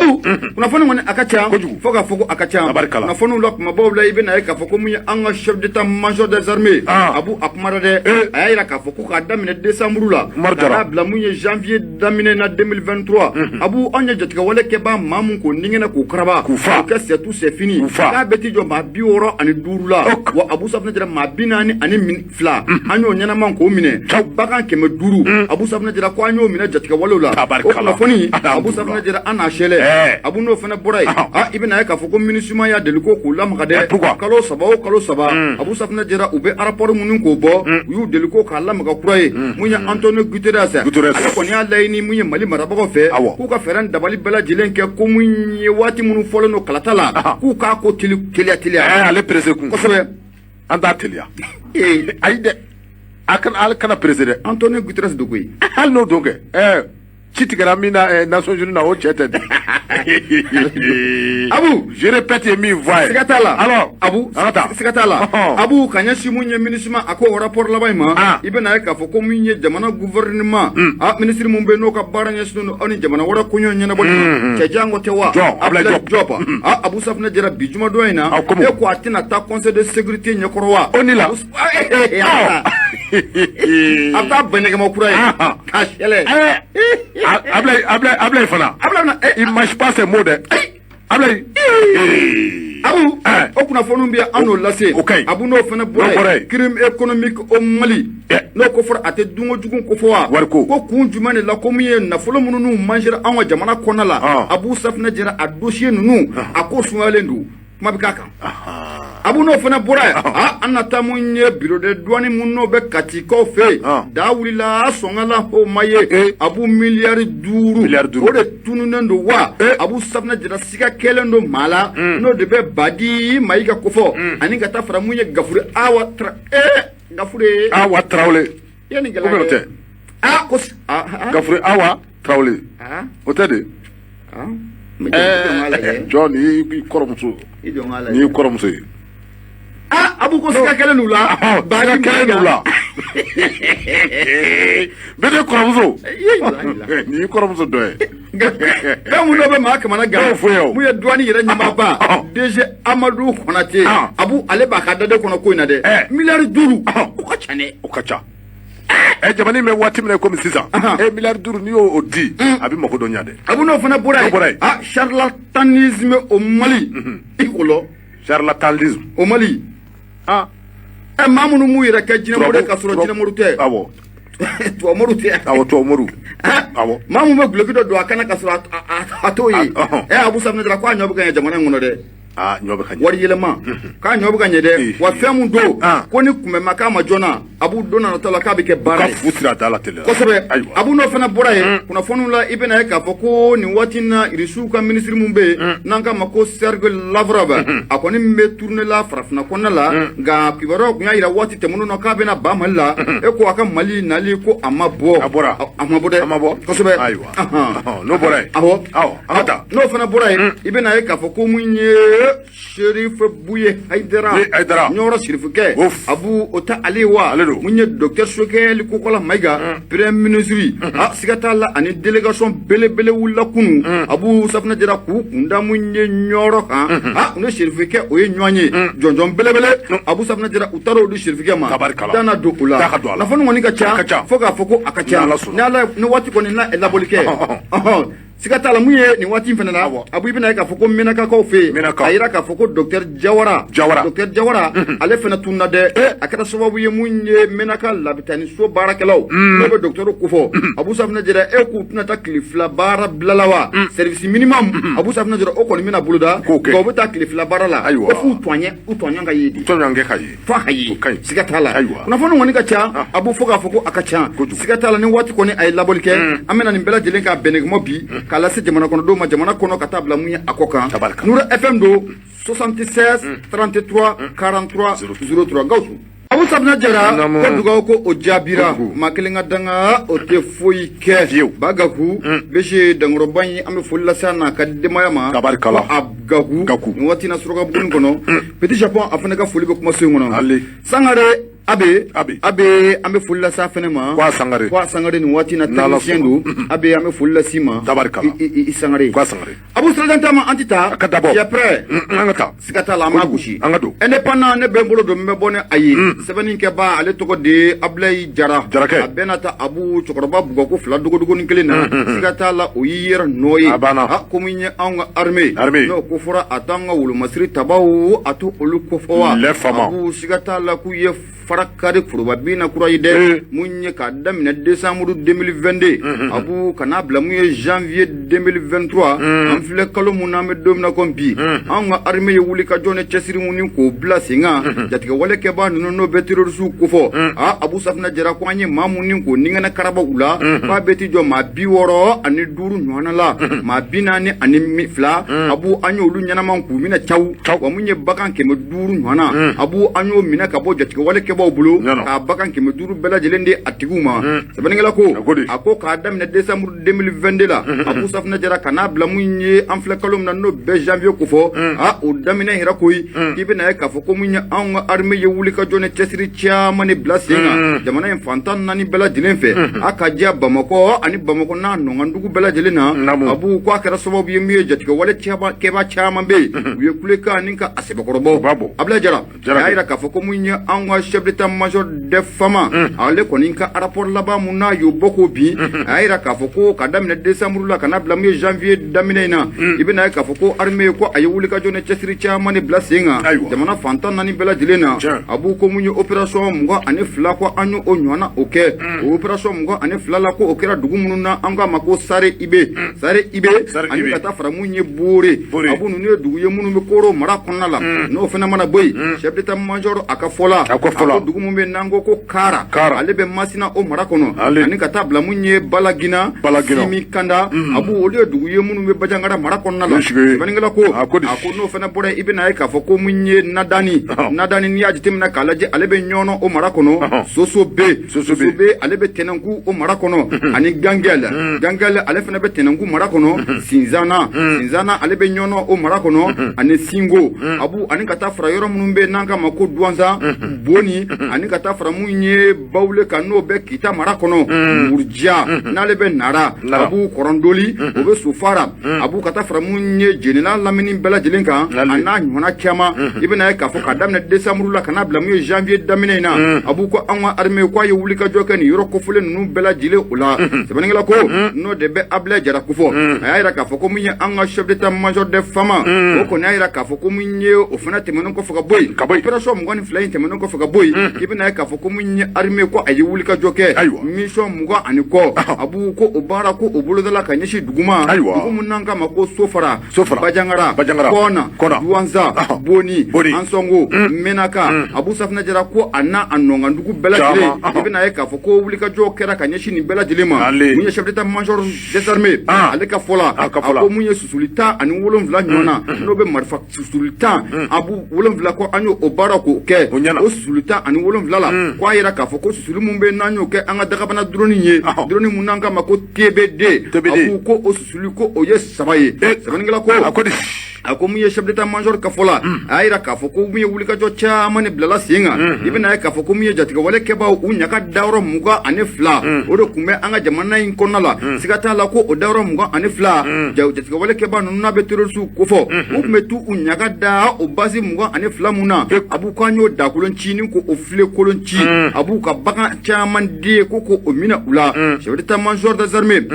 abu kunnafoni kɔni a ka ca fo k'a fɔ ko a ka ca kunnafoniw la kumabaw la I bɛna ye k'a fɔ ko mun ye an ka chef d'état major des armées abu a kumara dɛ a y'a yira k'a fɔ ko k'a daminɛ décembre la k'a bila mun ye janvier daminɛ na 2023 abu anw ye jatigɛwale kɛbaa maa mun ko ningɛnɛ k'o karaba k'o kɛ c'est tout c'est fini k'a bɛ t'i jɔ maa 65 la wa abu safunɛ jɛra maa 42 an y'o ɲɛnama k'o minɛ bagan 500 abu safunɛ jɛra ko an y'o minɛ jatigɛwalew la o kunnafoni abu safunɛ jɛra an n'a sɛlɛ abu n'o fana bɔra yen I bɛna ye k'a fɔ ko MINUSMA y'a deli ko k'u lamaga dɛ kalo 3 o kalo 3 abu safunɛ jɛra u bɛ rapport minnu k'o bɔ u y'u deli ko k'a lamaga kura ye mun ye Antonio Guterres ale kɔni y'a laɲini mun ye Mali marabagaw fɛ k'u ka fɛɛrɛ dabali bɛɛ lajɛlen kɛ ko mun ye waati minnu fɔlen don kalata la k'u k'a ko teliya ale presse kun kosɛbɛ an t'a teliya ayi dɛ ale kana presse dɛ Antonio Guterres de koyi hali n'o don kɛ ci tigɛra min na Nations Unies na o cɛ tɛ abu je répète min voix siga t'a la alors abu siga t'a la abu ka ɲɛsin mun ye MINUSMA a ko rapport laban in ma I bɛna ye k'a fɔ ko mun ye jamana gouvernement ministre mun bɛ n'o ka baara ɲɛsinnen don aw ni jamana wɛrɛ koɲɛw ɲɛnabɔli cɛ jango tɛ wa Abdoulaye Diop abu safunɛ jɛra bi jumadon in na e ko a tɛna taa conseil de sécurité ɲɛkɔrɔ wa o ni la a taa bɛnɛgɛma kura ye k'a sɛlɛ Ablaye fana il marche pas ces mots dɛ Ablaye abu o kunnafoniw bɛ an n'o lase abu n'o fana bɔra crime économique au Mali n'o ko fɔra a tɛ dunko jugu ko fɔ wa ko kun jumɛn de la ko min ye nafolo minnu n'u manquera an ka jamana kɔnɔna la abu safunɛ jɛra a dossier ninnu a ko sumayalen don kuma bɛ k'a kan abu n'o fana bɔra yen an na taa mun ye bureau de douane mun n'o bɛ Katikaw fɛ yen daa wulila a sɔngɔ la o ma ye abu miliyari 5 o de tununnen don wa abu safunɛ jɛra siga kɛlen don maa la n'o de bɛ Badi Mayiga kofɔ ani ka taa fara mun ye Gafure Awa Traoré yanni gɛlɛya tɛ ko Gafure Awa Traoré o tɛ de John ni kɔrɔmuso ni kɔrɔmuso ye abu ko siga kɛlen d'u la Badi kɛlen d'u la bɛɛ de kɔrɔmuso ni kɔrɔmuso dɔ ye fɛn mun dɔ bɛ maa kamana gan mun ye douane yɛrɛ ɲɛmaaba DG Amadou Konate abu ale b'a ka dade kɔnɔ ko in na dɛ miliyari 5 o ka ca dɛ o ka ca jamana in bɛ waati min na komi sisan miliyari 5 n'i y'o di a bɛ mako dɔ ɲa dɛ abu n'o fana bɔra yen charlatanisme au Mali i kɔlɔ charlatanisme au Mali maa minnu m'u yɛrɛ kɛ jinɛmɔrɔ ye k'a sɔrɔ jinɛmɔrɔ tɛ tubabu tɛ tubabu maa mun bɛ guloki dɔ don a kana k'a sɔrɔ a t'o ye abu safunɛ jɛra ko a ɲɔ bɛ ka ɲɛ jamana in kɔnɔ dɛ wari yɛlɛma k'a ɲɔ bɛ ka ɲɛ dɛ wa fɛn mun don ko ni kunbɛnma k'a ma joona abu don nata la k'a bɛ kɛ baara ye kosɛbɛ abu n'o fana bɔra yen kunnafoniw la I bɛna ye k'a fɔ ko nin waati in na Irisiw ka minisiri mun bɛ yen n'an k'a ma ko Serge Lavrov a kɔni bɛ tourner la farafinna kɔnɔna la nka kibaruyaw tun y'a jira waati tɛmɛnen na k'a bɛna ban Mali la e ko a ka Mali nali ko a ma bɔ a ma bɔ dɛ kosɛbɛ n'o bɔra yen awɔ n'o fana bɔra yen I bɛna ye k'a fɔ ko mun ye Shérif Bouye Haïdara ɲɔrɔ sirifukɛ abu o ta ale wa mun ye docteur Sokɛli Kokola Mayiga premier ministre siga t'a la ani délégation belebele wulila kunu abu safunɛ jɛra k'u kunda mun ye ɲɔrɔ kan u ni sirifukɛ o ye ɲɔgɔn ye jɔnjɔn belebele abu safunɛ jɛra u taara o di sirifukɛ ma dana don u la nafolo kɔni ka ca fo k'a fɔ ko a ka ca ni waati kɔni n'a ye labɔli kɛ siga t'a la mun ye nin waati in fana na abu I bɛna ye k'a fɔ ko Menakakaw fɛ yen a yira k'a fɔ ko docteur Jawara ale fana tunna dɛ a kɛra sababu ye mun ye Menaka labitani so baarakɛlaw n'o bɛ docteur ko fɔ abu safunɛ jɛra e k'u tɛna taa tile 2 baara bilala wa service minimum abu safunɛ jɛra o kɔni bɛna boloda nka u bɛ taa tile 2 baara la ko f'u tɔɲɛ ka ye de f'a ka ye siga t'a la kunnafoni kɔni ka ca abu fo k'a fɔ ko a ka ca siga t'a la ni waati kɔni a ye labɔli kɛ an bɛna nin bɛɛ lajɛlen k'a bɛnɛgɛmɔ bi k'a lase jamana kɔnɔdenw ma jamana kɔnɔ ka taa bila mun ye a kɔ kan Nuru FM do 76 33 43 03 Gawusu abu safunɛ jɛra ko dugawu ko o jaabira maa kelen ka danga o tɛ foyi kɛ ba Gaku bese dangɔrɔba in an bɛ foli lase a n'a ka denbaya ma a Gaku nin waati in na Surakabugu kɔnɔ Petit Japon a fana ka foli bɛ kumaso in kɔnɔ Sangare abe an bɛ foli lase fɛnɛ ma kwa sangare ni waati na technicien do abe an bɛ foli lase ma tabarikala i sangare abu sirajan tama an tɛ taa tu es prêt an ka taa siga t'a la an b'a gosi an ka don indépendant ne bɛ n bolo don n bɛ bɔ ni a ye sɛbɛnnikɛba ale tɔgɔ de Ablaye Jara a bɛɛ na ta abu cɛkɔrɔba bugɔko 2 dogodogonin kelen na siga t'a la o y'i yɛrɛ nɔ ye komi n ye anw ka armée n'o ko fɔra a t'an ka wolomasiri tabaw a to olu kofɔ wa abu siga t'a la k'u ye farakari foroba bina kura ye dɛ mun ye k'a daminɛ décembre 2022 abu kana bila mun ye janvier 2023 an filɛ kalo mun na an bɛ don min na ko bi anw ka armée ye wuli ka jɔ ni cɛsiri mun ni k'o bila sen kan jatigɛ wale kɛbaa ninnu n'o bɛ terroriste kofɔ abu safinɛ jara ko an ye maa mun ni k'o ningɛnɛ karaba u la k'a bɛ ti jɔ maa 65 ɲɔgɔnna la maa 42 abu an y'olu ɲɛnaman k'u minɛ caw wa mun ye bagan 500 ɲɔgɔnna abu an y'o minɛ ka bɔ jatigɛ wale b'aw bolo k'a bagan 500 bɛɛ lajɛlen di a tigiw ma sɛbɛnnikɛla ko a ko k'a daminɛ décembre 2022 la abu safinɛ jara ka n'a bila mun ye an filɛ kalo min na n'o bɛɛ janvier ko fɔ o daminɛ yɛrɛ koyi k'i bɛna ye k'a fɔ ko mun ye anw ka armée ye wuli ka jɔ ni cɛsiri caman de bila sen kan jamana in fantan 4 bɛɛ lajɛlen fɛ a ka diya Bamakɔ ani Bamakɔ n'a nɔngɔndugu bɛɛ lajɛlen na abu ko a kɛra sababu ye min ye jatigɛ wale kɛba caman bɛ yen u ye kulekan ni ka a sɛbɛkɔrɔbaw Ablaye Jara a y'a jira k'a fɔ ko mun ye anw ka chef d'état-major de fama ale kɔni ka rapport laban mun n'a y'o bɔ k'o bin a y'a jira k'a fɔ ko ka daminɛ décembre la ka na bila mun ye janvier daminɛ in na i bɛna ye k'a fɔ ko armée ko a ye wuli ka jɔ ni cɛsiri caman de bila sen kan jamana fantan 4 bɛɛ lajɛlen na a b'u ko mun ye opération 22 ko an y'o ɲɔgɔnna o kɛ o opération 22 la ko o kɛra dugu minnu na an k'a ma ko Sare Ibe ani ka taa fara mun ye Boore a b'u ninnu ye dugu ye minnu bɛ Koro mara kɔnɔna la n'o fana mana bɔ yen chef d'état-major a ka fɔ la dugu mun bɛ n'an ko ko Kara ale bɛ Masina o mara kɔnɔ ani ka taa bila mun ye Balagina Simi Kanda a b'u olu ye dugu ye minnu bɛ Bajangara mara kɔnɔna la sɛbɛnnikɛla ko a ko n'o fana bɔra i bɛna ye k'a fɔ ko mun ye Nadani n'i y'a jateminɛ k'a lajɛ ale bɛ Ɲɔnɔ o mara kɔnɔ Soso be ale bɛ Tɛnɛnku o mara kɔnɔ ani Gangɛl ale fana bɛ Tɛnɛnku mara kɔnɔ Sinzana ale bɛ Ɲɔnɔ o mara kɔnɔ ani Singo a b'u ani ka taa fara yɔrɔ minnu bɛ n'an k'a ma ko Douanza Boni ani ka taa fara mun ye Bawule kan n'o bɛ Kita mara kɔnɔ Murjia n'ale bɛ Nara a b'u Kɔrɔndoli o bɛ Sofara a b'u ka taa fara mun ye General Lamini bɛɛ lajɛlen kan a n'a ɲɔgɔnna caman i bɛna ye k'a fɔ ka daminɛ décembre la ka n'a bila mun ye janvier daminɛ in na a b'u ko an ka armée k'a ye wuli ka jɔ kɛ nin yɔrɔ kɔfɔlen ninnu bɛɛ lajɛlen o la sɛbɛnnikɛla ko n'o de bɛ Ablaye Jara ko fɔ a y'a jira k'a fɔ ko mun ye an ka chef d'état-major de fama o kɔni y'a jira k'a fɔ ko mun ye o fana tɛmɛnen kɔfɛ ka bɔ yen opération 22 in tɛmɛnen kɔfɛ ka bɔ yen i bɛna ye k'a fɔ ko mun ye armée ko a ye wuli ka jɔ kɛ mission 20 kɔ a b'u ko o baara ko o bolodala ka ɲɛsin duguma dugu mun n'an k'a ma ko Sofara Bajangara Kɔna Douanza Boni Ansongo Menaka Abu Safinɛ Jara ko a n'a a nɔngɔndugu bɛɛ lajɛlen i bɛna ye k'a fɔ ko wuli ka jɔ kɛra ka ɲɛsin nin bɛɛ lajɛlen ma mun ye chef d'état-major des armées ale ka fɔ la a ko mun ye susuli 17 ɲɔgɔnna n'o bɛ marifa susuli 10 a b'u 7 ko an y'o baara k'o kɛ o susuli 17 la ko a yira k'a fɔ ko susuli mun bɛ n'an y'o kɛ an ka dagabana drone ye drone mun n'an k'a ma ko TBD a b'u ko o susuli ko o ye 3 ye sɛbɛnnikɛla ko a ko mun ye chef d'état-major ka fɔ la a y'a jira k'a fɔ ko mun ye wulikajɔ caman de bilala sen kan i bɛna ye k'a fɔ ko mun ye jatigɛ wale kɛbaaw u ɲaga dayɔrɔ 22 o de tun bɛ an ka jamana in kɔnɔna la siga t'a la ko o dayɔrɔ 22 jatigɛ wale kɛbaa ninnu n'a bɛ terroriste kofɔ u tun bɛ t'u ɲaga da o base 22 mun na a b'u k'an y'o dakolon ci ni ko o filekolon ci a b'u ka bagan caman di ko o minɛ u la chef d'état-major des armées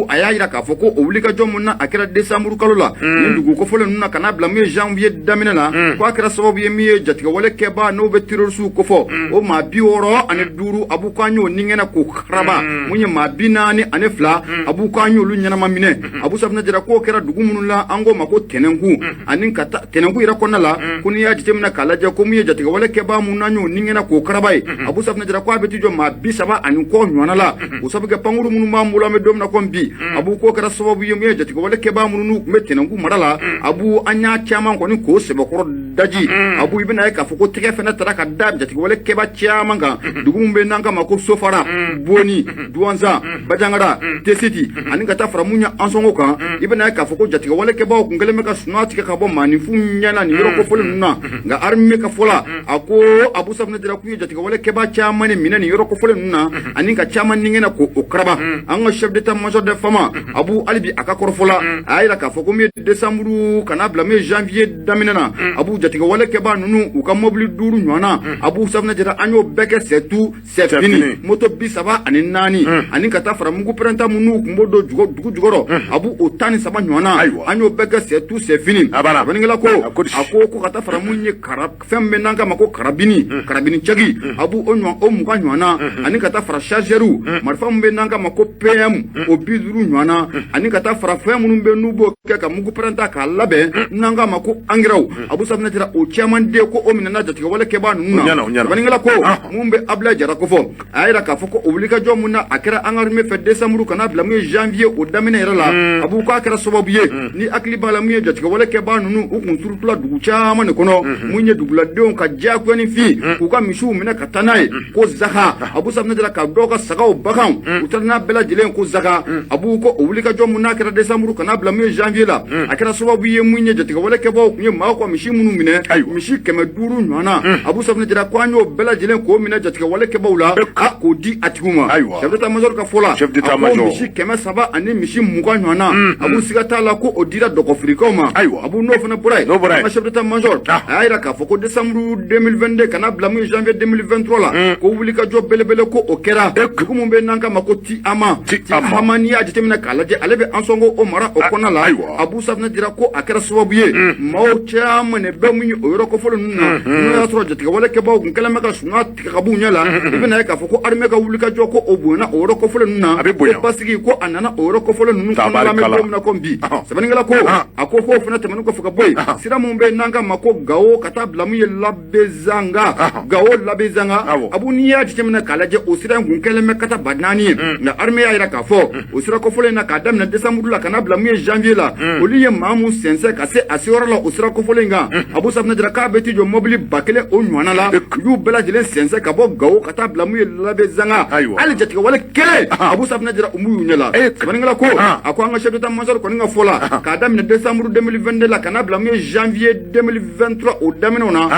a y'a jira k'a fɔ ko o wulikajɔ mun na a kɛra décembre kalo la ni dugu kɔfɔlen ninnu na ka n'a bila mun ye janvier daminɛ na ko a kɛra sababu ye min ye jatigɛ wale kɛbaa n'o bɛ terroriste kofɔ o maa 65 a b'u k'an y'o ningɛnɛ k'o karaba mun ye maa 42 a b'u k'an y'olu ɲɛnama minɛ Abu Safinɛ Jara k'o kɛra dugu minnu la an k'o ma ko Tɛnɛnku ani ka taa Tɛnɛnku yɛrɛ kɔnɔna la ko n'i y'a jateminɛ k'a lajɛ ko mun ye jatigɛ wale kɛbaa mun n'an y'o ningɛnɛ k'o karaba ye Abu Safinɛ Jara ko a bɛ t'i jɔ maa 30 kɔ ɲɔgɔnna la o sabu kɛ pankuru minnu b'an bolo an bɛ don min na ko bi a b'u k'o kɛra sababu ye mun ye jatigɛ wale kɛbaa minnu n'u tun bɛ Tɛnɛnku mara la a abu anya chairman ko ni ko sebokoro daji abu ibina ye ka foko tege fena tara ka da jati wala keba chairman ga dugumbe nanga mako sofara boni duanza bajangara tesiti ani ka ta framunya ansongo kan ibina ye ka foko jati wala keba ko ngeleme ka sunati ka bo manifu nyana ni yoro ko folo nuna nga arme ka fola ako abu sabna dira ku jati wala keba chairman mina ni yoro ko folo nuna ani ka chairman ningena ko okraba anga chef d'état major de fama abu alibi akakoro fola ayira ka foko mi décembre kana blame janvier daminana abu jatiga wala keba nunu u ka mobile duru nyana abu sabna jara anyo beke c'est tout c'est fini moto bi saba ani nani ani kata fara mungu prenta munu kumbodo dugu jugoro abu otani saba nyana anyo beke c'est tout c'est fini abaningela ko ako kata fara munye karab fembe nanga mako karabini chagi abu onyo o muka nyana ani kata fara chargeru marfa mbe nanga mako PM o bizuru nyana ani kata fara fem mbe nubo keka mungu prenta ka labe nanga mako angraw abu sabna jara o chairman de ko o minana jatiga wala keba nuna baningala ko mumbe abla jara ko fo ayira ka foko oblika jomuna akira angarme fe décembre kana blamu janvier o damina yara abu ko akira sababu ye ni akli bala mu jatiga wala keba nunu o kun surtula dugu chairman kono munye dugula de ka jako ni fi ko ka mishu mina katanai ko zaka abu sabna jara ka doka saga o bakan utarna bela jilen ko zaka abu ko oblika jomuna akira décembre kana blamu janvier la akira sababu ye munye jatiga wala keba kunye ma ko mishi munu mine mishi keme duru nyana abu sabna jara ko anyo bela jilen ko mina jatiga wala keba ula ko di atiguma chef d'état major ka fola chef d'état major mishi keme saba ani mishi muga nyana abu sigata la ko odira doko frikoma abu no fana purai chef d'état major ayira ka foko décembre 2022 kana blamu janvier 2023 la ko wuli ka job bele ko okera ko mumbe nanka makoti ama hamani ya jitemina kala je alebe ansongo o mara o kona la abu sabna jara ko akara sababu ye mawcha mane be munyi o yoro ko folo nuna no yatro jatiga wala ke bawo kala maka sunga tikabu nyala ibina ka foko arme ka wuli ka joko o bona o yoro ko folo nuna ko basigi ko anana o yoro ko folo nuna ko la me ko na kombi sabaningala ko ako fo funa tamanu ko fuka boy sira mumbe nanga mako gawo kata blamu ye labezanga gawo labezanga abu niya jitemina kala je o sira ngunkele me kata badnani na arme ya ira ka fo o sira ko folo na kadam na décembre la kana blamu ye janvier la oliye mamu sense ka se asiora la o sira ko folo nga abu sabna jara ka beti jo mobile bakele o nywana la yu bela jele sense ka bo gawo kata blamu ye labezanga ali jatiga wala kele abu sabna jara umu nyela sabaningala ko ako anga chef d'état major ko nga fola kadam na décembre 2022 la kana blamu ye janvier 2023 o daminona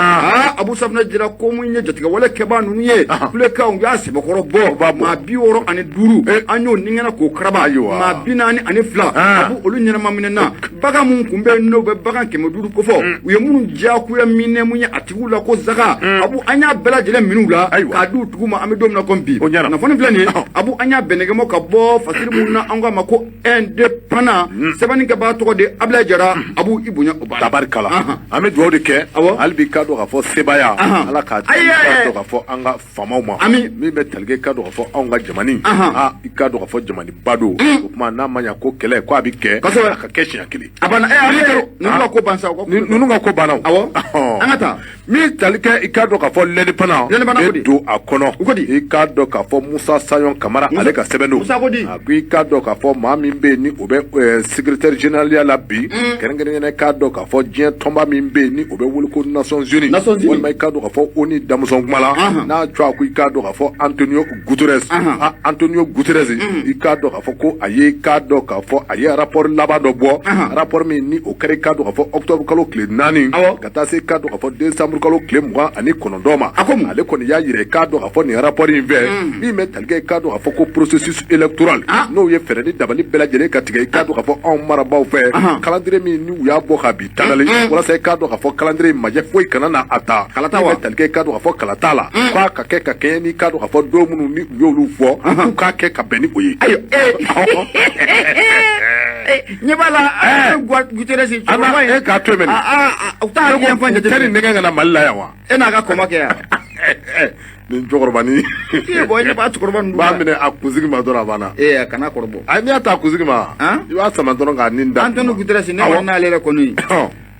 abu sabna jara ko mu nye jatiga wala keba nunu ye kule ka on ya sebokoro bo ma biworo ani duru anyo ningena ko kraba ma binani ani fla abu olu nyana maminena baga mun kumbe no be baga ke moduru ko fo uye munu ja ku ya mine munya atigula ko zaka abu anya bela jele minula ka du tuguma amedom na kombi na foni flani abu anya benege mo ka bo fasiri munna anga mako independant sebani ka ba to de abla jara abu ibunya obala tabarkala ame do de ke albi ka do ka fo sebaya ala ka do ka fo anga famawma mi be telge ka do ka fo anga jamani ka do ka fo jamani bado kuma na manya ko kele ko abi ke ka keshi akili abana ali nunu ko bansa ko nunu ko banaw angata mi telge ka do ka fo leni pana do akono ka do ka fo Musa Sayon Kamara ale ka sebeno ka do ka fo ma min be ni obe secrétaire général ya la bi kerengene ka do ka fo Dien Tomba min be ni obe wul ko Nations Unies wal mai ka do ka fo oni damson mala na twa ku ka do ka fo Antonio Guterres ka do ka fo ko aye ka do ka fo aye rapport laba do bo rapport mi ni o kare ka do ka fo octobre kalo clé nani kata se ka do ka fo décembre kalo clé moi ani konondoma ale kon ya yire ka do ka fo ni rapport inver mi metal ke ka do ka fo ko processus électoral no ye fere ni dabali bela jele ka tige ka do ka fo on marabaw fe calendrier mi ni ya bo ka bi tanale wala se ka do ka fo calendrier maje foi kana na ata metal ke ka do ka fo kalatala kwa ka ke ni ka do ka fo do munu ni yolu fo ka ke ka beni oye ayo nyebala Guterres ana ka to men uta ni enfant de tani nega na malla yawa ena ga koma ke ya ni jogorbani ke boy ne ba tukorban ba mine akuzigi ma dora bana kana korbo ani ata akuzigi ma iwa sama dora ga ninda Antonio Guterres ne wana lele ko ni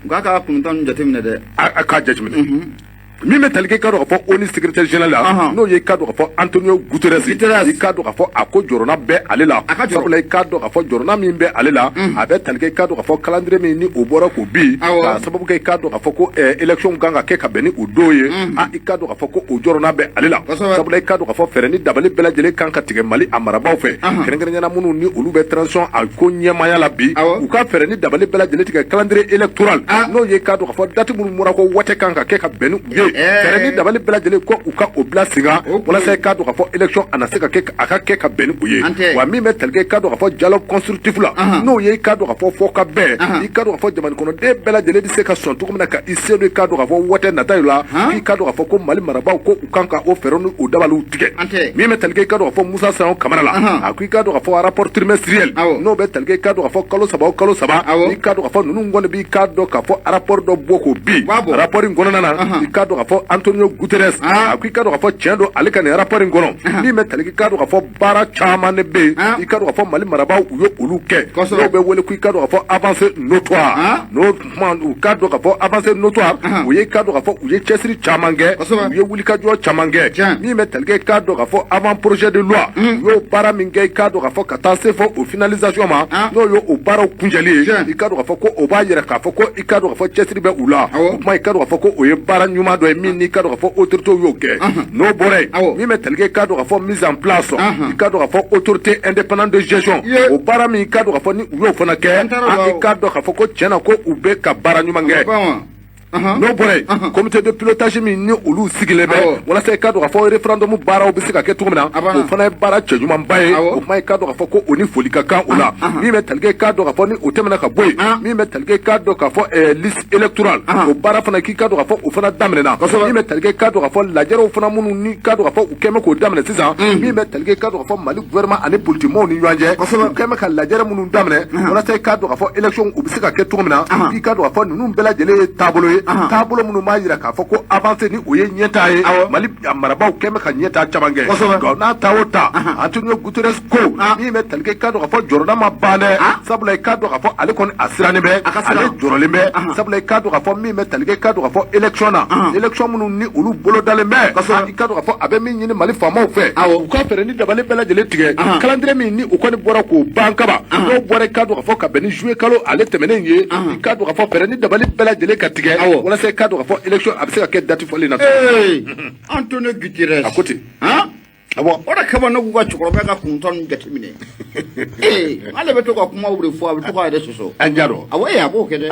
ga ka kuntan jatemne de aka judgment min bɛ tali kɛ ka dɔn ka fɔ ONU secrétaire général la n'o ye ka dɔn ka fɔ Antonio Guterres i ka dɔn ka fɔ a ko jɔrɔna bɛ ale la sabula i ka dɔn ka fɔ jɔrɔna min bɛ ale la a bɛ tali kɛ i ka dɔn ka fɔ calendrier min ni o bɔra k'o bin k'a sababu kɛ i ka dɔn ka fɔ ko élection kan ka kɛ ka bɛn ni o don ye i ka dɔn ka fɔ ko o jɔrɔna bɛ ale la sabula i ka dɔn ka fɔ fɛɛrɛ ni dabali bɛɛ lajɛlen kan ka tigɛ Mali a marabaaw fɛ kɛrɛnkɛrɛnnenya minnu ni olu bɛ transition a ko ɲɛmaya la bi u ka fɛɛrɛ ni dabali bɛɛ lajɛlen tigɛ calendrier électoral n'o ye ka dɔn ka fɔ date minnu bɔra ko waati kan ka kɛ ka bɛn ni u ye fɛɛrɛ ni dabali bɛɛ lajɛlen ko u ka o bila sen kan walasa i ka dɔn ka fɔ élection a na se ka kɛ a ka kɛ ka bɛn ni u ye wa min bɛ tali kɛ i ka dɔn ka fɔ dialogue constructif la n'o ye i ka dɔn ka fɔ fɔ ka bɛn i ka dɔn ka fɔ jamana kɔnɔden bɛɛ lajɛlen bɛ se ka sɔn cogo min na ka i se don i ka dɔn ka fɔ waati nataw la i ka dɔn ka fɔ ko Mali marabaaw ko u kan ka o fɛɛrɛ ni o dabaliw tigɛ min bɛ tali kɛ i ka dɔn ka fɔ Musa Sango Kamara la a ko i ka dɔn ka fɔ rapport trimestriel n'o bɛ tali kɛ i ka dɔn ka fɔ kalo saba o kalo saba i ka dɔn ka fɔ ninnu kɔni b'i ka dɔn ka fɔ rapport dɔ bɔ k'o bin rapport in kɔnɔna na i ka dɔn ka fɔ Antonio Guterres a ko i ka dɔn ka fɔ tiɲɛ don ale ka nin rapport in kɔnɔ min bɛ tali kɛ i ka dɔn ka fɔ baara caman de bɛ yen i ka dɔn ka fɔ Mali marabaaw u ye olu kɛ n'o bɛ wele ko i ka dɔn ka fɔ avancée notoire n'o tuma u ka dɔn ka fɔ avancée notoire u ye i ka dɔn ka fɔ u ye cɛsiri caman kɛ u ye wulikajɔ caman kɛ min bɛ tali kɛ i ka dɔn ka fɔ avant projet de loi u y'o baara min kɛ i ka dɔn ka fɔ ka taa se fɔ o finalisation ma n'o ye o baaraw kuncɛli ye i ka dɔn ka fɔ ko o b'a yɛrɛ k'a fɔ ko i ka dɔn ka fɔ cɛsiri bɛ u la o tuma i ka dɔn ka fɔ ko o ye baara ɲuman dɔ ye min n'i ka dɔn ka fɔ autorités y'o kɛ n'o bɔra yen min bɛ tali kɛ i ka dɔn ka fɔ mise en place i ka dɔn ka fɔ autorité indépendante de gestion o baara min i ka dɔn ka fɔ ni u y'o fana kɛ i ka dɔn ka fɔ ko tiɲɛna ko u bɛ ka baara ɲuman kɛ n'o bɔra yen comité de pilotage min ni olu sigilen bɛ walasa i ka dɔn ka fɔ référendum baaraw bɛ se ka kɛ cogo min na o fana ye baara cɛɲumanba ye o tuma i ka dɔn ka fɔ ko o ni foli ka kan o la min bɛ tali kɛ i ka dɔn ka fɔ ni o tɛmɛna ka bɔ yen min bɛ tali kɛ i ka dɔn ka fɔ liste électorale o baara fana k'i ka dɔn ka fɔ o fana daminɛna min bɛ tali kɛ i ka dɔn ka fɔ lajɛrew fana minnu ni ka dɔn ka fɔ u kɛn bɛ k'o daminɛ sisan min bɛ tali kɛ i ka dɔn ka fɔ Mali gouvernement ani politique maaw ni ɲɔgɔn cɛ u kɛn bɛ ka lajɛrɛ minnu daminɛ walasa i ka dɔn ka fɔ élection u bɛ se ka kɛ cogo min na i ka dɔn ka fɔ ninnu bɛɛ lajɛlen ye taabolo ye taabolo minnu b'a yira k'a fɔ ko avancé ni o ye ɲɛtaa ye Mali marabaaw kɛn bɛ ka ɲɛtaa caman kɛ nka n'a ta o ta Antonio Guterres ko min bɛ tali kɛ i ka dɔn ka fɔ jɔrɔna ma ban dɛ sabula i ka dɔn ka fɔ ale kɔni a sirannen bɛ ale jɔrɔlen bɛ sabula i ka dɔn ka fɔ min bɛ tali kɛ i ka dɔn ka fɔ élection na élection minnu ni olu bolo dalen bɛ i ka dɔn ka fɔ a bɛ min ɲini Mali faamaw fɛ u ka fɛɛrɛ ni dabali bɛɛ lajɛlen tigɛ calendrier min ni o kɔni bɔra k'o ban kaban n'o bɔra i ka dɔn ka fɔ ka bɛn ni juillet kalo ale tɛmɛnen ye i ka dɔn ka fɔ fɛɛrɛ ni dabali bɛɛ lajɛlen ka tigɛ walasa i ka dɔn ka fɔ élection a bɛ se ka kɛ date fɔlen na Antonio Guterres a ko ten o de kama ne k'u ka cɛkɔrɔba ka kuntɔn ninnu jateminɛ ale bɛ to ka kumaw de fɔ a bɛ to k'a yɛrɛ sɔsɔ an ɲa dɔn awɔ a b'o kɛ dɛ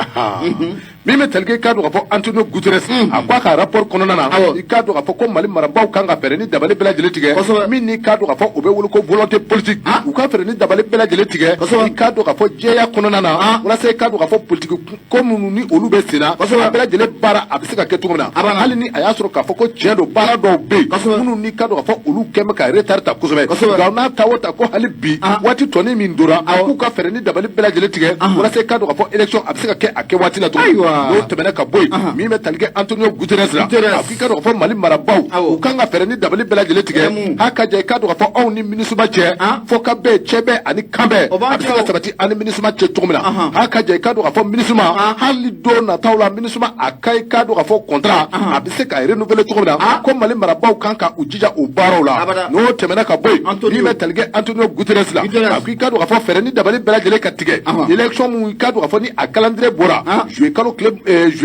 min bɛ tali kɛ i ka dɔn ka fɔ Antonio Guterres a ko a ka rapport kɔnɔna na i ka dɔn ka fɔ ko Mali marabaaw kan ka fɛɛrɛ ni dabali bɛɛ lajɛlen tigɛ min n'i ka dɔn ka fɔ o bɛ wele ko volonté politique u ka fɛɛrɛ ni dabali bɛɛ lajɛlen tigɛ i ka dɔn ka fɔ jɛya kɔnɔna na walasa i ka dɔn ka fɔ politique ko minnu ni olu bɛ sen na a bɛɛ lajɛlen baara a bɛ se ka kɛ cogo min na hali ni a y'a sɔrɔ k'a fɔ ko tiɲɛ don baara dɔw bɛ yen minnu n'i ka dɔn ka fɔ olu kɛn bɛ ka retard ta kosɛbɛ nka n'a ta o ta ko hali bi waati tɔnin min dora k'u ka fɛɛrɛ ni dabali bɛɛ lajɛlen tigɛ walasa i ka dɔn ka fɔ élection a bɛ se ka kɛ a kɛ waati la cogo n'o tɛmɛna ka bɔ yen min bɛ tali kɛ Antonio Guterres la a k'i ka dɔn ka fɔ Mali marabaaw u kan ka fɛɛrɛ ni dabali bɛɛ lajɛlen tigɛ a ka ja i ka dɔn ka fɔ anw ni MINUSMA cɛ fɔ ka bɛn cɛ bɛɛ ani kan bɛɛ a bɛ se ka sabati ani MINUSMA cɛ cogo min na a ka ja i ka dɔn ka fɔ MINUSMA hali don nataw la MINUSMA a ka i ka dɔn ka fɔ contrat a bɛ se ka renouveler cogo min na ko Mali marabaaw kan ka u jija o baaraw la n'o tɛmɛna ka bɔ yen min bɛ tali kɛ Antonio Guterres la a ko i ka dɔn ka fɔ fɛɛrɛ ni dabali bɛɛ lajɛlen ka tigɛ élection mun i ka dɔn ka fɔ ni a calendrier bɔra juillet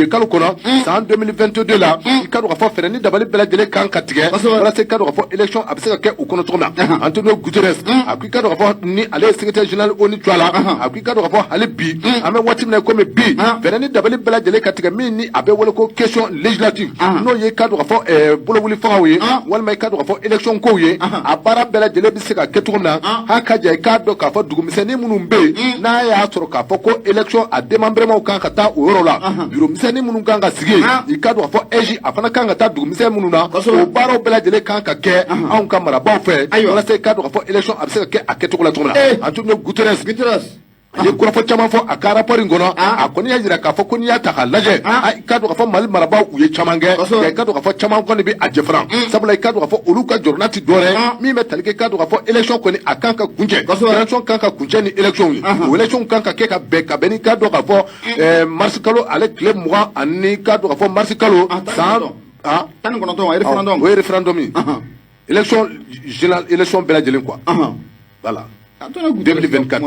kalo kɔnɔ san 2022 la i ka dɔn ka fɔ fɛɛrɛ ni dabali bɛɛ lajɛlen kan ka tigɛ walasa i ka dɔn ka fɔ élection a bɛ se ka kɛ o kɔnɔ cogo min na Antonio Guterres a ko i ka dɔn ka fɔ ni ale ye secrétaire général ONU to a la a ko i ka dɔn ka fɔ hali bi an bɛ waati min na komi bi fɛɛrɛ ni dabali bɛɛ lajɛlen ka tigɛ min ni a bɛ wele ko question législative n'o ye i ka dɔn ka fɔ bolowuli fangaw ye walima i ka dɔn ka fɔ élection kow ye a baara bɛɛ lajɛlen bɛ se ka kɛ cogo min na a ka ja i k'a dɔn k'a fɔ dugumisɛnnin minnu bɛ yen n'a y'a sɔrɔ k'a fɔ ko élection a démembrement kan ka taa o yɔrɔ la bureau misɛnnin minnu kan ka sigi i ka dɔn k'a fɔ EJ a fana kan ka taa dugumisɛn minnu na o baaraw bɛɛ lajɛlen kan ka kɛ anw ka marabaaw fɛ walasa i ka dɔn k'a fɔ élection a bɛ se ka kɛ a kɛcogo la cogo min na Antonio Guterres a ye kɔrɔfɔ caman fɔ a ka rapport in kɔnɔ a kɔni y'a jira k'a fɔ ko n'i y'a ta k'a lajɛ i ka dɔn k'a fɔ Mali marabaaw u ye caman kɛ nka i ka dɔn k'a fɔ caman kɔni bɛ a jɛfaran sabula i ka dɔn k'a fɔ olu ka jɔrɔna ti dɔwɛrɛ min bɛ tali kɛ i ka dɔn k'a fɔ élection kɔni a kan ka kuncɛ élection kan ka kuncɛ ni élection ye o élection kan ka kɛ ka bɛn ni ka dɔn k'a fɔ mars kalo ale tile 20 ani ka dɔn k'a fɔ mars kalo san Ah, tan kono to référendum. Oui, référendum. Élection bela jelen quoi. Voilà. 2024.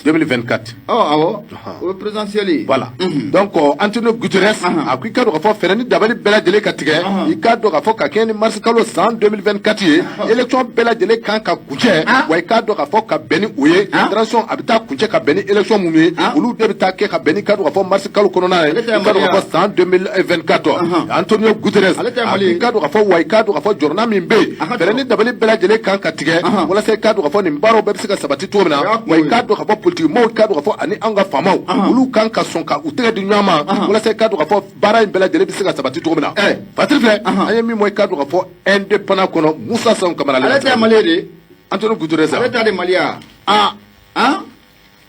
2024. Oh, au présidentiel. Voilà. Donc, Antonio Guterres a pris cadre à faire d'abord Bella Dele Katige, il cadre à faire qu'un mars Carlos 2024, élection Bella Dele Kanka Kuche, ou un cadre à faire qu'à Beni Ouye, transition habitat Kuche qu'à Beni élection Moumé, ou l'ou débita qu'à Beni cadre à faire mars Carlos Corona, cadre à faire 2024. Antonio Guterres a pris cadre à faire ou un cadre à faire journal Mimbe, faire d'abord Bella Dele Kanka Tige, voilà c'est cadre à faire Nimbaro Bebsika Sabati Tourna, ou un cadre à faire politique mo cadre fo ani anga famaw ulu kan ka sonka utega di nyama wala se cadre fo bara bela de lebisa sabati to mina fatil fle ayi mi moy cadre fo indépendant kono Moussa Son Camara ala ta malede Antonio Guterres ala ta de malia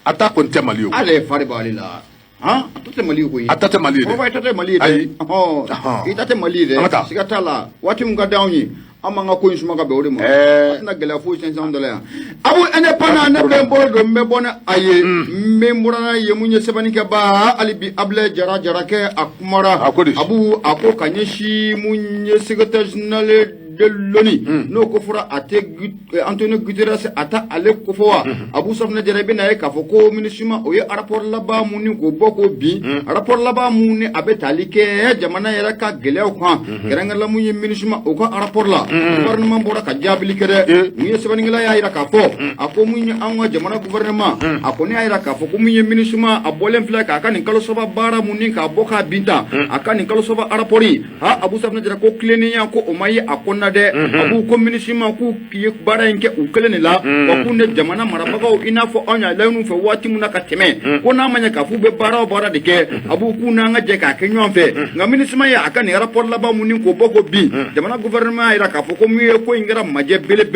ata kon te malio ale fare balila atate mali ko yi atate mali de o vai tate mali de itate mali de sigatala wati mga dawni amanga ko insuma ka be o de mo na gela fo 500 dollars abu ene pana ne be mboro do me bona aye me murana ye munye sebani ka ba alibi able jara ke akumara abu ako kanyeshi munye secrétaire général de l'ONU no ko fura ate Antonio Guterres ata ale ko fowa abu safna jarabe na ka fo ko minisuma o ye rapport laba muni ko boko bi rapport laba muni abe talike jamana yara ka gele o kan keranga la munye minisuma o ka rapport la gouvernement bora ka jabili kede munye sebani ngala ya ira ka fo ako munye anwa jamana gouvernement ako ne ira ka fo ko munye minisuma abolem fla ka kan kalo soba bara muni ka boka binta akan kalo soba rapporti abu safna jara ko kleniya ko o mayi akonna de abu communisme ku kiye bara nke ukele la wa kunne jamana marabagaw ina fo onya lanu fe wati muna ka teme ko na manya ka fu be bara bara de ke abu kuna nga je ka kenyo fe nga minisme ya aka ne rapport la ba muni ko boko bi jamana gouvernement ira ka fo ko miye ko ingara maje bele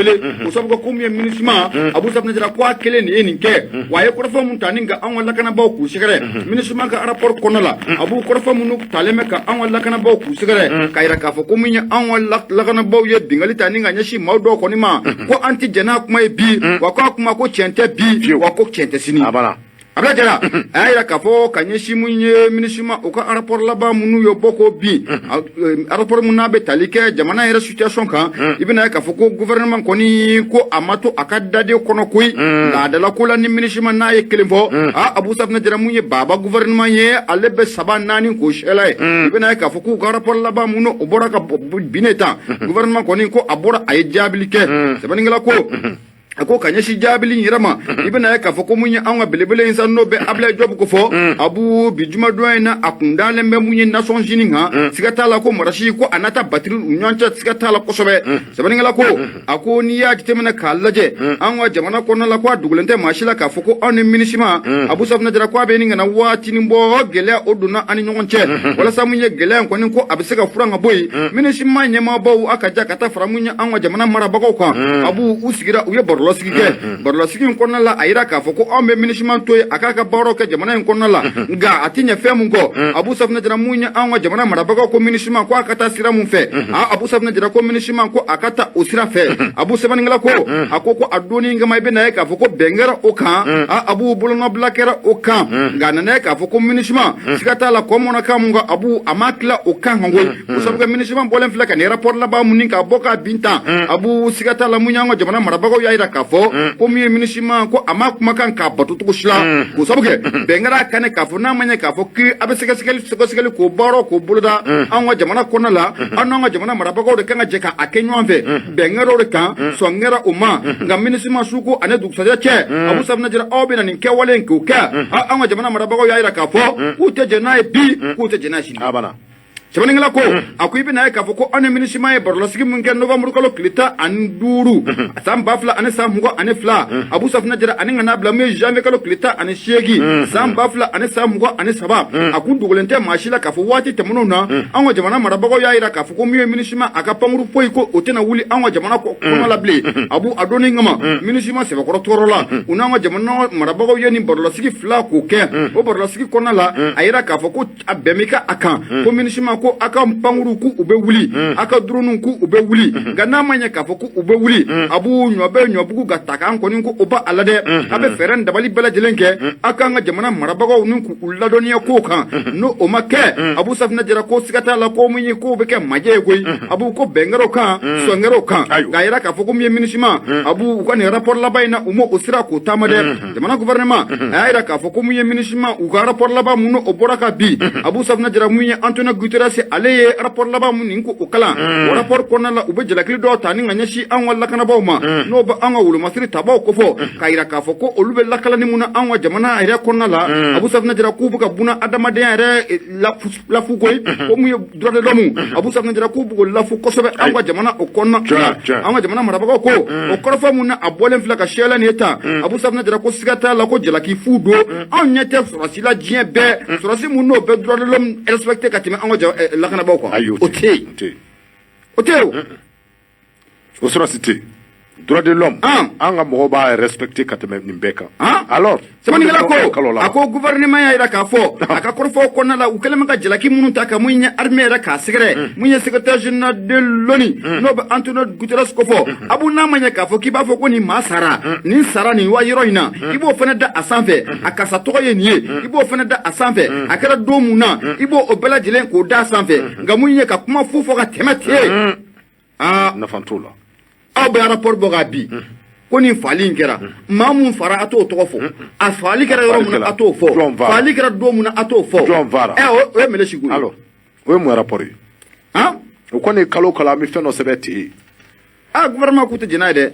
ko sab ko miye minisme abu sab na jara ko akele ni eninke wa ye ko fo mun taninga an wala kana ba ku sigare minisme ka rapport kono la abu ko fo munu taleme ka an wala kana ba ku sigare kaira ka fo ko miye an wala kana ba ye bingali tani nga nyashi mawdo ko ni ma ko anti jana kuma bi wa ko kuma ko chente bi wa ko chente sini abana abla jara ayira ka fo kanyeshi munye minisuma o ka rapport laba munu yo boko bi rapport munna be talike jamana yera situation kan ibina ka fo ko gouvernement ko ni ko amato akadade kono koy la dala kula ni minisuma na ye kelimfo abu safna jara munye baba gouvernement ye alebe saba nani ko shela ibina ka fo ko rapport laba munu o bora ka bineta gouvernement ko ni ko abora ay jabilike sabani ngala ko ako kanyeshi jabili yirama ibina ka fo ko munya anwa belebele insan no be abla job ko fo abu bijuma doina akunda lembe munye nation jininga sigata la ko marashi ko anata batri nyoncha sigata la ko sobe sabani ngala ko ako ni ya kitemena kallaje anwa jamana ko na la ko dugulente mashila ka fo ko on minisima abu safna jara ko be ninga na wati nimbo gele oduna ani nyonche wala samunye gele ko nin ko abisega furanga boy minisima nyema bawu akaja kata faramunya anwa jamana marabako ko abu usigira uye barlosiki nkonna la ayira ka foko ombe minishman toy akaka baro ka jamana nkonna la nga atinya femu ko abu safna jara munya anwa jamana marabaga ko minishman ko akata sira mun fe abu safna jara ko minishman ko akata usira fe abu seban ngala ko akoko adoni ngama be na ka foko bengara o kan abu bulno blakera o kan nga na ka foko minishman sikata la ko mona ka munga abu amakla o kan ngol usabga minishman bolen flaka ne rapport la ba muninka boka binta abu sikata la munya ngo jamana marabaga ya kafo ko mi minisima ko ama kuma kan ka batu to shila ko sabuke bengara kane kafo na manya kafo ki abe sega sega ko baro ko bulda anwa jamana kona la anwa jamana marabago de kanga jeka akenyo anve bengaro de kan so ngera uma nga minisima suko ane duk saja che abu sabna jira obi na ninke walen ko ka anwa jamana marabago ya ira kafo ku te jena bi ku te jena shi abana Chabani ngala ko akuibi na ka foko ane minisima e barlo sigi munke November ko klita anduru sam bafla ane sam ngo ane fla abu safna jira ane ngana bla me janve ko klita ane shegi sam bafla ane sam ngo ane saba akundu golente mashila ka fo wati temuno na anwa jamana marabago ya ira ka foko mi minisima aka pamuru poi ko otena wuli anwa jamana ko kono la ble abu adoni ngama minisima se ko torola unanwa jamana marabago yeni barlo sigi fla ko ke o barlo sigi kona la ayira ka foko abemika akan ko minisima ko aka mpanguru ku ube wuli aka dronu ku ube wuli ngana manya ka fo ku ube wuli abu nyobe nyobugu gataka an konin ku oba alade abe feren dabali bela jelenke aka nga jamana marabago ninku uladoniya ko kan no o make abu safna jira ko sigata la ko munyi ko be ke maje goy abu ko bengero kan songero kan ga ira ka fo ko mi minishima abu ko ne rapport la bayna umo osira ko tamade jamana gouvernement ira ka fo ko munyi minishima u ga rapport la ba muno oboraka bi abu safna jira munyi Antonio Guterres ale rapport la ba munin ko okala rapport ko na la ube jela kli do tani nganya shi an walla kana ba ma no ba an wulu masiri tabaw ko fo kaira ka fo ko olube la kala ni muna an wa jamana ira ko na la abu safna jira ku buka buna adama de ira la fu koy ko mu droit de l'homme abu safna jira ku buko la fu ko sobe an wa jamana o konna an wa jamana maraba ko o korfa muna abolen flaka shela ni eta abu safna jira ko sigata la ko jela ki fu do an nyete frasila jien be frasi muno be droit de l'homme respecté katima an wa la kana ba ko Oteo. Au sera cité. Droit de l'homme. Anga moba respecté kateme nimbeka. Alors, c'est pas ako gouvernement ya ira ka fo aka korfo konna la ukelema ka jelaki munuta ka munya armée ra ka segre munya secrétaire général de l'ONU no ba Antonio Guterres ko fo abu na manya ka fo kiba fo ko ni masara ni sara ni wa yiro ina ibo fana da asanfe aka sa to ye niye ibo fana da asanfe akara do muna ibo obela jelen ko da asanfe nga munya ka kuma fofo ka temete na fantola abe rapport bogabi koni fali ngera mamun fara ato tofo a fali kera yoro mun ato fo fali kera do mun ato fo o mele shigu alors o mo rapport o koni kala mi feno sebeti gouvernement ko te jinaade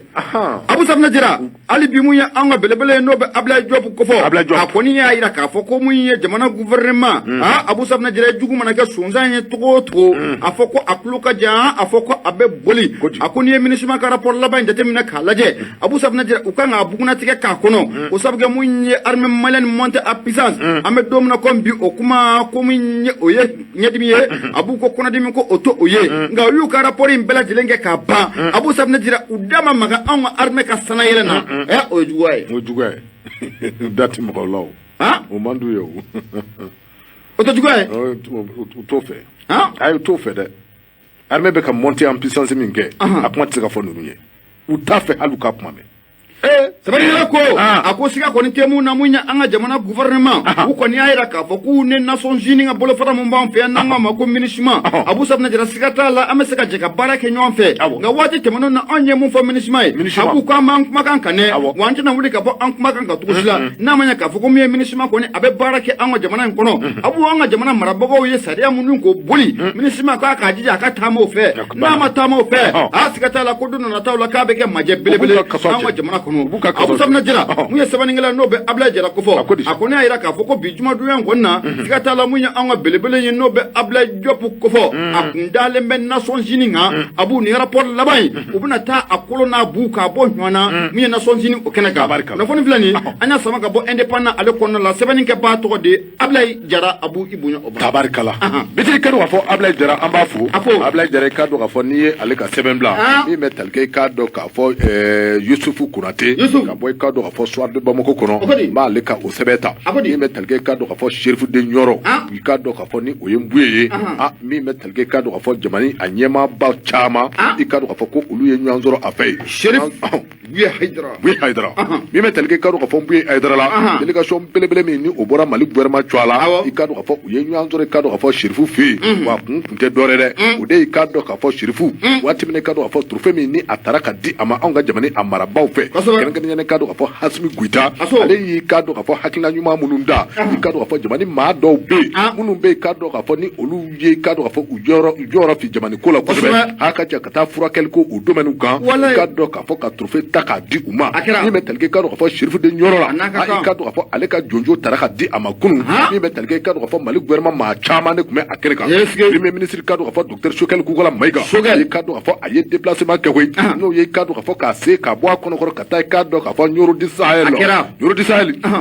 abu safna jira ali bi munya anga belebele no be abla job ko fo akoni ya ira ka fo ko munya jamana gouvernement abu safna jira jugu managa sunzanye to afoko akluka ja afoko abe boli akoni ministre ka rapport la ban jate mina kalaje abu safna jira ukanga buguna tike ka kono o sabga munya arme malen monte a puissance ame domna kombi okuma ko munya oye nyadimi abu ko kona dimi ko oto oye nga yu ka rapport imbela jilenge ka ba abu sabna jira udama maga an arme ka sana yelena ojuwaye dati mo law o mandu yo o to juwaye o to fe ay to fe de arme be ka monter en puissance minge akuma tsika fo nunye utafe haluka kuma me sabari lako ako siga ko ni temu na munya anga jamana gouvernement ko ni ayira ka fo ku ne Nations Unies nga bolo fata mo mbam fe na ngama ko ministre abu sabna jira sigata la ameseka jeka barake nyon fe nga wati temano na anye mu fo ministre abu ko man makan kane wanti na wuli ka bo an makan ka tusila na manya ka fo ko mi ministre ko ni abe barake anga jamana kono abu anga jamana marabogo ye sariya mun ko boli ministre ka jija ka tamo fe na ma tamo fe sigata la ko dunu na tawla ka be ke majebele anga jamana abu sabna jira munya sabani ngala no be abla jira ko fo akoni ayira ka fo ko bijuma du yan gonna sigata la munya anga belebele yin no be abla jopu ko fo akundale men Nations Unies nga abu ni rapport labai ubuna ta akolo na buka bo hwana munya Nations Unies o kenaka na foni flani anya sama ka bo indépendant ale kono la sabani ke ba to de abla jara abu ibunya oba tabarkala bitiri kadu fo abla jara amba fo abla jara kadu ka fo ni ale ka seven blanc ni metal ke kadu ka fo Yusufu Kurate ka boy kado ka fo soir de bamako kono ma le ka o sebeta mi metalge kado ka fo sherifu de nyoro mi kado ka fo ni oyembuye mi metalge kado ka fo jamani anyema ba chama i kado ka fo ko ulu ye nyanzoro afay sherif wi haidra mi metalge kado ka fo mbuye haidra la delegation belebele mi ni obora mali gouvernement twala i kado ka fo ye nyanzoro kado ka fo sherifu fi wa kunte dorere o de kado ka fo sherifu wati mi kado ka fo trophée mi ni ataraka di ama anga jamani amara ba fe ne kado ka fo Hasmi Guita ale yi kado ka fo hakina nyuma mununda yi kado ka fo jamani ma do be munumbe kado ka fo ni olu ye kado ka fo ujoro fi jamani kola ko be haka ja kata fura kelko o domaine kan kado ka fo ka trophée taka di uma ni metelge kado ka fo sherifu de nyoro la yi kado ka fo ale ka jonjo taraka di amakunu ni metelge kado ka fo mali gouvernement ma chama ne kume akereka premier ministre kado ka fo docteur Chokel Kugola Maiga yi kado ka fo aye déplacement ke we no yi kado ka fo ka se ka bo kono ko kata kado ka fo nyoro di Sahel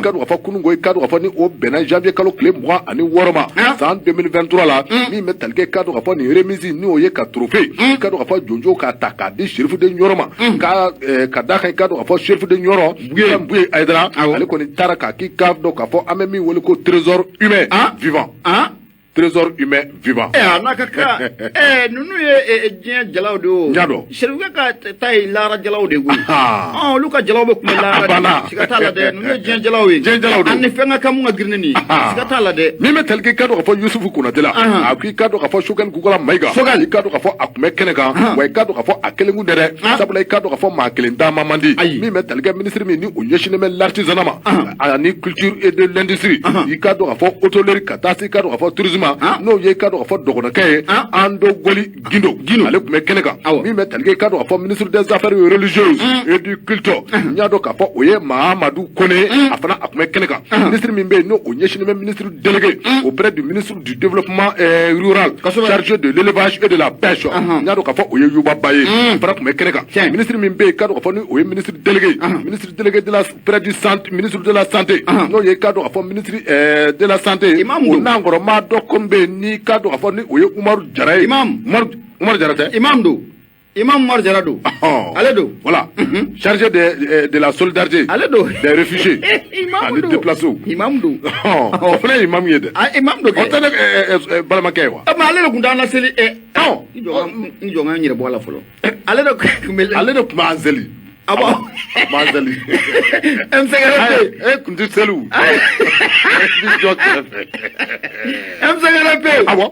kado ka fo kunungo kado ka fo ni o bena janvier kalo clé mois ani woroma en 2023 la ni metalge kado ka fo ni remise ni o ye ka trophée kado ka fo jonjo ka taka di sherifu de nyoroma ka da kado ka fo sherifu de nyoro buye aidra ale ko ni taraka ki kado ka fo amemi wole ko trésor humain vivant trésor humain vivant. Nakaka nunu ye diɲɛ jalaw de o. Ɲadɔ. Serifu ka ta ye lara jalaw de koyi. Olu ka jalaw bɛ kun bɛ lara de. Siga t'a la dɛ nunu ye diɲɛ jalaw ye. Diɲɛ jalaw don. Ani fɛn ka kan mun ka girin ni. Siga t'a la dɛ. Min bɛ tali kɛ i ka dɔn k'a fɔ Yusufu Konate la. A ko i ka dɔn k'a fɔ Sogɛli Kukola Mayiga. I ka dɔn k'a fɔ a kun bɛ kɛnɛ kan. Wa i ka dɔn k'a fɔ a kelen kun tɛ dɛ. Sabula i ka dɔn k'a fɔ maa kelen dama man di. Min bɛ tali kɛ ministre min ni o ɲɛsinnen bɛ l'artisanat ma. Ani culture et de l'industrie. I ka dɔn k'a fɔ hôtellerie ka taa se i ka dɔn k'a fɔ tourisme n'o ye i ka dɔn k'a fɔ dɔgɔnɔkɛ ye Ando Goli Gindo ale tun bɛ kɛnɛ kan min bɛ tali kɛ i ka dɔn k'a fɔ ministre des affaires religieuses et du culte n y'a dɔn k'a fɔ o ye Mahamadu Kone a fana a tun bɛ kɛnɛ kan ministre min bɛ yen n'o o ɲɛsinnen bɛ ministre délégué auprès du ministre du développement rural chargé de l'élevage et de la pêche n y'a dɔn k'a fɔ o ye Yuba Baye a fana tun bɛ kɛnɛ kan ministre min bɛ yen i ka dɔn k'a fɔ ni o ye ministre délégué de la auprès du santé ministre de la santé n'o ye i ka dɔn k'a fɔ ministre de la santé o n'ankɔrɔ maa dɔ ko bɛ yen n'i ka dɔn k'a fɔ ni o ye Umaru Jara ye Umaru Jara tɛ Imam do Imam Umaru Jara do ale do voilà chargé de la solidarité ale do des réfugiés Imam do déplacés Imam do o fana ye Imam ye dɛ Imam do o tɛ ne balimakɛ ye wa mais ale de kun t'an laseli i jɔ n yɛrɛ bɔ a la fɔlɔ ale de tun b'an seli Manzali. M5RP. Kunti selu. M5RP.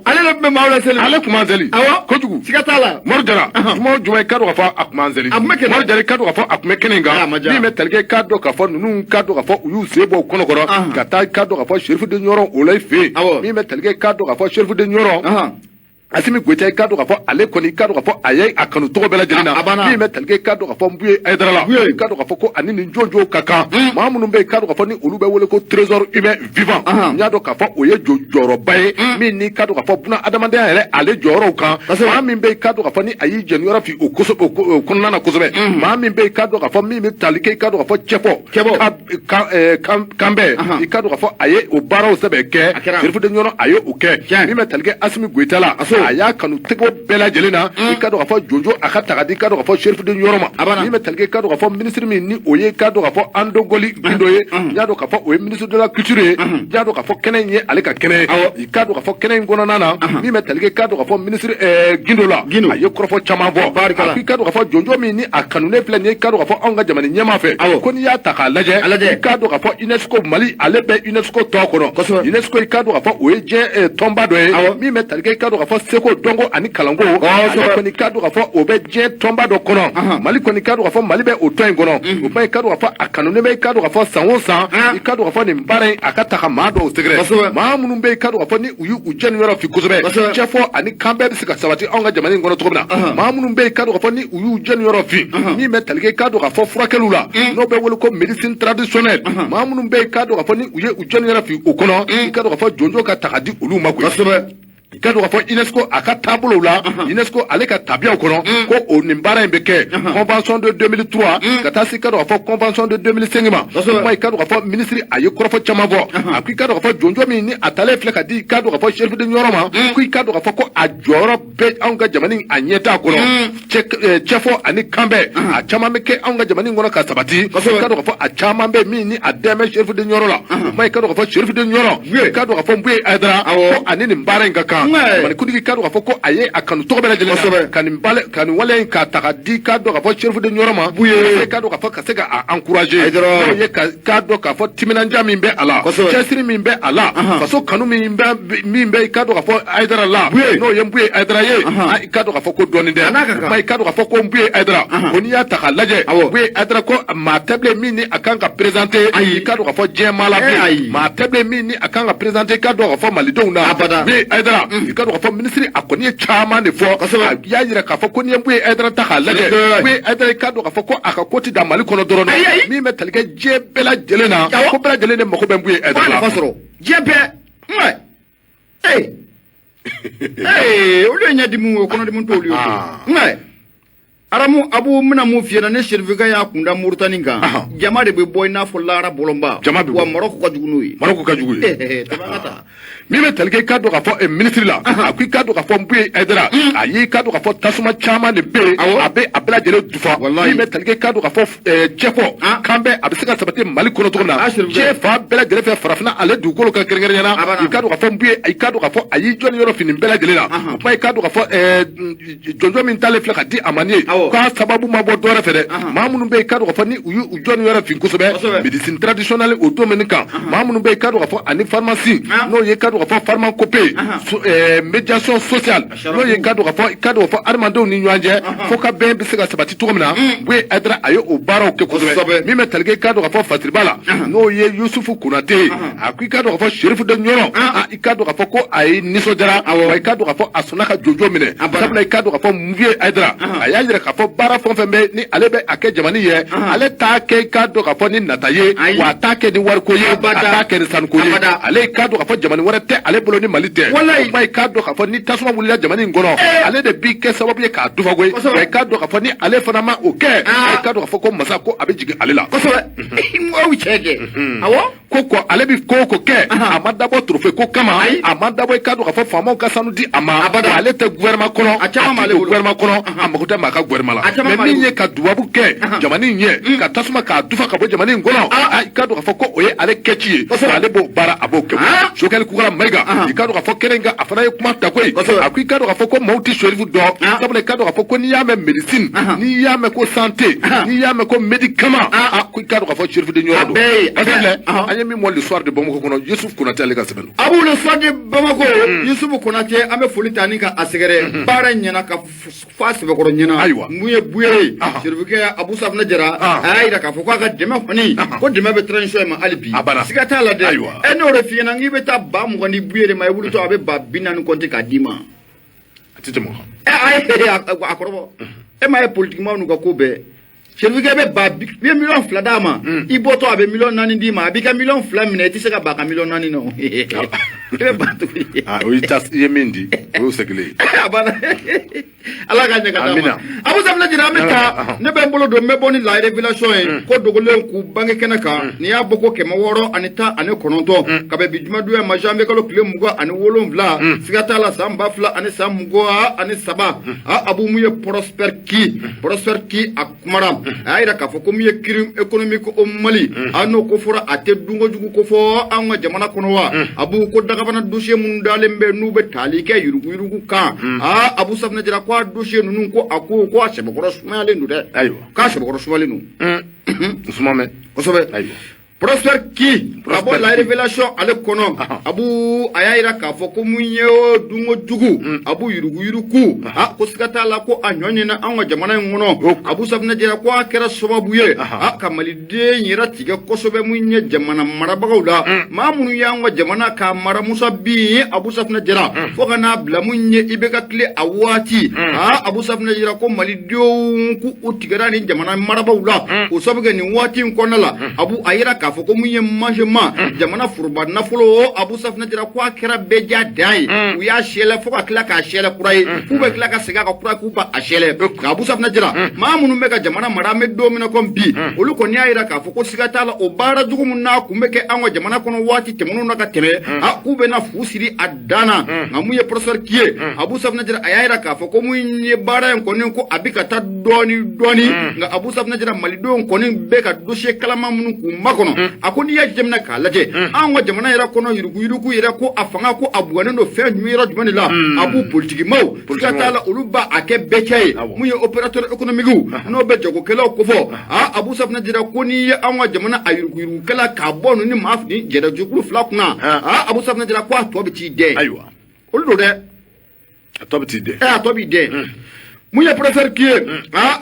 Ale le tun bɛ maaw laseli. Ale tun b'an seli. Kojugu. Siga t'a la. Umaru Jara. Umaru Juma i ka dɔn k'a fɔ a tun b'an seli. Umaru Jara i ka dɔn k'a fɔ a tun bɛ kɛnɛ in kan. Min bɛ tali kɛ i ka dɔn k'a fɔ ninnu ka dɔn k'a fɔ u y'u sen bɔ u kɔnɔkɔrɔ ka taa i ka dɔn k'a fɔ Sherifu de Ɲɔrɔ o la i fɛ yen. Min bɛ tali kɛ i ka dɔn k'a fɔ Sherifu de Ɲɔrɔ. Asimi Goita i ka dɔn k'a fɔ ale kɔni i ka dɔn k'a fɔ a ye a kanu tɔgɔ bɛɛ lajɛlen na min bɛ tali kɛ i ka dɔn k'a fɔ Nbuye Aidara la i ka dɔn k'a fɔ ko ani nin jɔnjɔnw ka kan maa minnu bɛ yen i ka dɔn k'a fɔ ni olu bɛ wele ko trésor humain vivant n y'a dɔn k'a fɔ o ye jɔyɔrɔba ye min n'i ka dɔn k'a fɔ buna adamadenya yɛrɛ ale jɔyɔrɔw kan maa min bɛ yen i ka dɔn k'a fɔ ni a y'i jɛniyɔrɔ fi o kɔnɔna na kosɛbɛ maa min bɛ yen i ka dɔn k'a fɔ min bɛ tali kɛ i ka dɔn k'a fɔ cɛfɔ kanbɛn i ka dɔn k'a fɔ a ye o baaraw sɛbɛn kɛ Sherifu de Ɲɔrɔ a ye o kɛ min bɛ tali kɛ Asimi Goita la a y'a kanu tɛgɛ bɛɛ lajɛlen na i ka dɔn k'a fɔ jɔnjɔn a ka taga di i ka dɔn k'a fɔ Sherifu de Ɲɔrɔ ma min bɛ tali kɛ i ka dɔn k'a fɔ ministre min ni o ye i ka dɔn k'a fɔ Ando Goli Gindo ye n y'a dɔn k'a fɔ o ye ministre de la culture ye n y'a dɔn k'a fɔ kɛnɛ in ye ale ka kɛnɛ ye i ka dɔn k'a fɔ kɛnɛ in kɔnɔna na min bɛ tali kɛ i ka dɔn k'a fɔ ministre Gindo la a ye kɔrɔfɔ caman fɔ i ka dɔn k'a fɔ jɔnjɔn min ni a kanunen filɛ nin ye i ka dɔn k'a fɔ anw ka jamana ɲɛmaa fɛ ko n'i y'a ta k'a lajɛ i ka dɔn k'a fɔ UNESCO Mali ale bɛ UNESCO tɔ kɔnɔ UNESCO i ka dɔn k'a fɔ o ye diɲɛ tɔnba dɔ ye min bɛ tali kɛ i ka dɔn k'a fɔ seko dɔnko ani kalanko ale kɔni ka dɔn k'a fɔ o bɛ diɲɛ tɔnba dɔ kɔnɔ Mali kɔni ka dɔn k'a fɔ Mali bɛ o tɔn in kɔnɔ o kuma i ka dɔn k'a fɔ a kanunen bɛ i ka dɔn k'a fɔ san o san i ka dɔn k'a fɔ nin baara in a ka ta ka maa dɔw sɛgɛrɛ maa minnu bɛ i ka dɔn k'a fɔ ni u y'u jɛniyɔrɔ fi kosɛbɛ cɛfɔ ani kanbɛn bɛ se ka sabati anw ka jamana in kɔnɔ cogo min na maa minnu bɛ i ka dɔn k'a fɔ ni u y'u jɛniyɔrɔ fi min bɛ tali kɛ i ka dɔn k'a fɔ furakɛliw la n'o bɛ wele ko médecine traditionnelle maa minnu bɛ i ka dɔn k'a fɔ ni u ye u jɛniyɔrɔ fi o kɔnɔ i ka dɔn k'a fɔ jɔnjɔn ka ta ka di olu ma koyi i ka dɔn k'a fɔ UNESCO a ka taabolow la UNESCO ale ka tabiyaw kɔnɔ ko o nin baara in bɛ kɛ convention de 2003 ka taa se i ka dɔn k'a fɔ convention de 2005 ma kuma i ka dɔn k'a fɔ ministre a ye kɔrɔfɔ caman fɔ a ko i ka dɔn k'a fɔ jɔnjɔn min ni a talen filɛ ka di i ka dɔn k'a fɔ Sherifu de Ɲɔrɔ ma ko i ka dɔn k'a fɔ ko a jɔyɔrɔ bɛ anw ka jamana in a ɲɛ t'a kɔnɔ cɛfɔ ani kanbɛn a caman bɛ kɛ anw ka jamana in kɔnɔ ka sabati i ka dɔn k'a fɔ a caman bɛ min ni a dɛmɛ Sherifu de Ɲɔrɔ la kuma i ka dɔn k'a fɔ Sherifu de Ɲɔrɔ i ka dɔn k'a fɔ Nbuye Aidara ko ani nin baara in ka kan Malikuntigi ka dɔn k'a fɔ ko a ye a kanu tɔgɔ bɛɛ lajɛlen ka nin waleya in k'a ta ka di k'a dɔn k'a fɔ Sherifu de Ɲɔrɔ ma k'a dɔn k'a fɔ ka se ka a encourager n'o ye k'a dɔn k'a fɔ timinandiya min bɛ a la cɛsiri min bɛ a la faso kanu min bɛ i ka dɔn k'a fɔ Aidara la n'o ye Nbuye Aidara ye i ka dɔn k'a fɔ ko dɔɔnin tɛ i ka dɔn k'a fɔ ko Nbuye Aidara ko n'i y'a ta k'a lajɛ Nbuye Aidara ko maa tɛ bilen min ni a kan ka présenter i ka dɔn k'a fɔ diɲɛ maa la bilen maa tɛ bilen min ni a kan ka présenter i ka dɔn k'a fɔ malidenw na Nbuye Aidara i ka dɔn k'a fɔ ministre a kɔni ye caman de fɔ a y'a yira k'a fɔ ko n'i ye Nbuye Aidara ta k'a lajɛ Nbuye Aidara i ka dɔn k'a fɔ ko a ka ko ti dan Mali kɔnɔ dɔrɔn min bɛ tali kɛ diɲɛ bɛɛ lajɛlen na ko bɛɛ lajɛlen de mago bɛ Nbuye Aidara la diɲɛ bɛɛ olu ye ɲɛdimi o kɔnɔdimi t'olu ye aramu abu mina mu fiena ne certificat ya kunda Mauritanie kan jama de be boy na fo lara bolomba wa Morocco ka jugu noyi tabakata mi be telke kado ka fo ministre la akui kado ka fo mbuye edra ayi kado ka fo tasuma chama ne be abe abla jele dufa mi be telke kado ka fo chefo kambe abisika sabati mali kono to na chefa bela jele fe farafina ale du golo ka kerengere na kado ka fo mbuye ay kado ka fo ayi joni yoro fini bela jele la mai kado ka fo jonjo min tale fla ka di amani ka sababu mabo dora fede mamunu be kado ka fo ni uyu joni yoro fin kusobe médecine traditionnelle au domaine kan mamunu be kado ka fo ani pharmacie no ye kado ka fo pharmacopée médiation sociale no ye kado ka fo armando ni nyanje fo ka ben bisika sabati to mina we adra ayo o baro ke kusobe mi metalge kado ka fo fatribala no ye Yusufu Kunate akui kado ka fo Sheriff de Nyoro ikado ka fo ko ay niso jara wa kado ka fo asunaka jojo mine sabla kado ka fo mvie adra ayajira ka fo bara fo fembe ni alebe ake jamani ye ale ta ke kado ka fo ni nataye wa ta ke ni warko ye ta ke ni sanko ye ale kado ka fo jamani warate ale bolo ni malite mai kado ka fo ni tasuma wulila jamani ngono ale de bi ke sababu ye ka dufa goy wa kado ka fo ni ale fana ma oke kado ka fo ko masa ko abijigi ale la ko so mo wichege awo koko ale bi koko ke amada bo trofe ko kama amada bo kado ka fo fama ka sanu di ama ale te gouvernement kono achama male gouvernement kono amakuta maka gouvernement la mais minye ka duwabu ke jamani nye ka tasuma ka dufa ka bo jamani ngono kado ka fo ko oye ale kechi ale bo bara aboke jokel kugala maiga kado ka fo kerenga afana ye kuma ta koy akui kado ka fo ko mauti Sheriff do tabule kado ka fo ko ni yame medicine ni yame ko santé ni yame ko médicament akui kado ka fo Sheriff de Nyoro do ayemi mo le soir de Bamako kono Yusuf Konate ale ka sebelu abu le soir de Bamako Yusuf Konate ame folita ni ka asegere bara nyana ka fasi be ko nyana muye buye Sheriff ke Abu Safna jara ayira ka fo ko ka dema fani ko dema be transition ma alibi sigata la de eno refi na ngi be ta ba mu ko ni buye de ma wulu to abe ba binan konti ka dima atite mo akorobo ma politiquement nu ko be Sheriff ke be ba bi million fla dama iboto abe million nani di ma bi ka million fla mine ti se ka ba ka million nani no oui tas yemendi o sekle abana ala ka nyaka dama Abu Safna jira meta ne be bolo do me boni la revelation ko dogolen ku bange kenaka ni ya boko ke maworo anita ane kononto ka be bijuma do ma jambe ko kle mugo ane wolon vla sigata la samba fla ane samugo ane saba abu muye prosper ki akumara ayira ka fo ko muye crime économique o Mali ano ko fura ate dungo jugu ko fo anga jamana kono wa abu ko daga bana dossier mun dalembe nube talike yurugu ka Abu Safna jira ko dossier nunu ko ako ko asebe ko sumale ndu de ka asebe ko sumale nu sumame ko sobe Prosper ki abo la révélation ale kono abu ayira ka fo ko munye dungo jugu abu yurugu ko sigata la ko anyonye na anwa jamana ngono Abu Safna jira ko akera sababu ye kamali de yira tige ko sobe munye jamana marabagawla mamunu yangwa jamana ka mara Musa bi Abu Safna jira fo kana bla munye ibeka kle awati Abu Safna jira ko mali de ku utigara ni jamana marabagawla ko sobe ni wati konala abu ayira ka fo ko munye manjema jamana furba nafolo Abu Safna jira ko akera beja dai u ya shele fo ka kla ka shele kurai ku be kla ka siga ka kurai ku ba ashele Abu Safna jira mamunu meka jamana marame domina kom bi olu ko ni ayira ka fo ko siga tala o bara jugu mun na ku meke anwa jamana kono wati temunu na ka teme ku be na fusiri adana ngamuye professeur kiye Abu Safna jira ayira ka fo ko munye bara en konen ko abika ta doni nga Abu Safna jira mali don konen be ka dossier kalama mun ku makono akoni ya jemna ka laje anwa jamana yira kono yurugu yira ko afanga ko abuane no fe nyira jumani la abu politique maw siga tala olu ba ake beke muye opérateur économique no be jogo kala ko fo Abu Safna jira ko ni anwa jamana ayurugu kala ka bonu ni mafni jeda jugulu flakuna Abu Safna jira ko to be ti de aywa olu de to be ti de to be de muye professeur kiye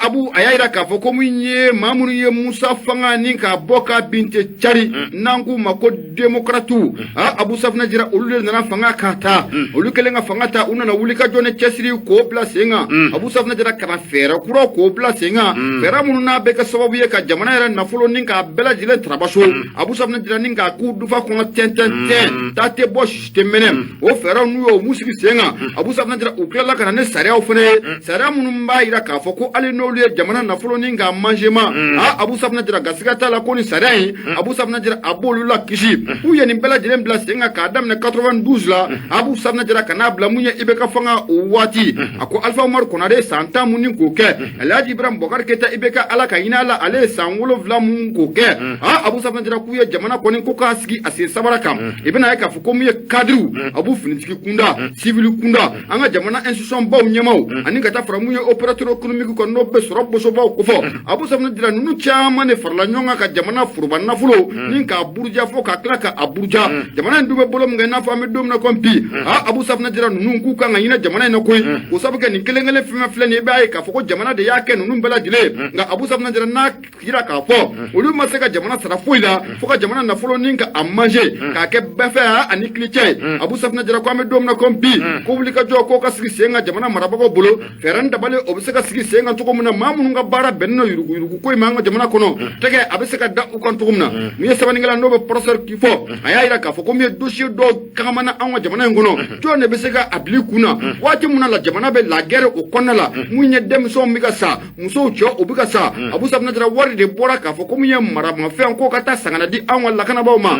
abu ayira ka fo ko munye mamunu ye Musa fanga ni ka boka binte chari nangu mako demokratu Abu Safna jira ulu nana fanga kata ulu kelenga fanga ta una na wulika jone chesri ko place nga Abu Safna jira kara fera kuro ko place nga fera munu na be ka sababu ye ka jamana era na fulo ninka bela jile trabaso Abu Safna jira ninka ku dufa ko tenten tate bosh temenem o fera nu yo musiki senga Abu Safna jira ukela kana ne sare o fene sare minnu b'a yira k'a fɔ ko hali n'olu ye jamana nafolo ni k'a manjema Abu Safina Jara gasiga t'a la ko ni sariya in Abu Safina Jara a b'olu la kisi u ye nin bɛɛ lajɛlen bila sen kan k'a daminɛ 92 la Abu Safina Jara ka n'a bila mun ye IBK fanga o waati a ko Alpha Umaru Konare san 10 mun ni k'o kɛ Alhaji Ibrahim Boubacar Keita IBK ala ka hinɛ a la ale ye san 7 mun k'o kɛ Abu Safina Jara k'u ye jamana kɔni ko k'a sigi a sen sabara kan i bɛna ye k'a fɔ ko mun ye cadre Abu finitigi kunda civil kunda an ka jamana institution baw ɲɛmaw ani ka taa fara mun ye opérateur économique kɔni n'o bɛ sɔrɔ bosobaw kofɔ Abu Safina Jara ninnu caman de farala ɲɔgɔn kan ka jamana foroba nafolo ni k'a buruja fo k'a tila ka a buruja jamana in dun bɛ bolo min kɛ i n'a fɔ an bɛ don min na comme bi Abu Safina Jara ninnu k'u kan ka hinɛ jamana in na koyi o sabu kɛ nin kelen kelen fɛn filɛ nin ye i b'a ye k'a fɔ ko jamana de y'a kɛ ninnu bɛɛ lajɛlen nka Abu Safina Jara n'a yira k'a fɔ olu ma se ka jamana sara foyi la fo ka jamana nafolo ni ka a manger k'a kɛ bɛɛ fɛ ani kilicɛ Abu Safina Jara ko an bɛ don min na comme bi ko wuli ka jɔ k'o ka sigi sen kan jamana marabagaw bolo fɛɛrɛ dabalen o bɛ se ka sigi sen kan cogo min na maa minnu ka baara bɛnnen don yurugu ko in ma an ka jamana kɔnɔ tɛgɛ a bɛ se ka da u kan cogo min na mun ye sɛbɛnnikɛla n'o bɛ professeur k'i fɔ a y'a yira k'a fɔ ko min ye dossier dɔw kagamana an ka jamana in kɔnɔ jɔn de bɛ se ka a bili kun na waati min na la jamana bɛ la guerre o kɔnɔna la mun ye denmisɛnw bɛ ka sa musow cɛ o bɛ ka sa Abu Safina Jara wari de bɔra k'a fɔ ko min ye maramafɛn ko ka taa sangana di an ka lakanabaw ma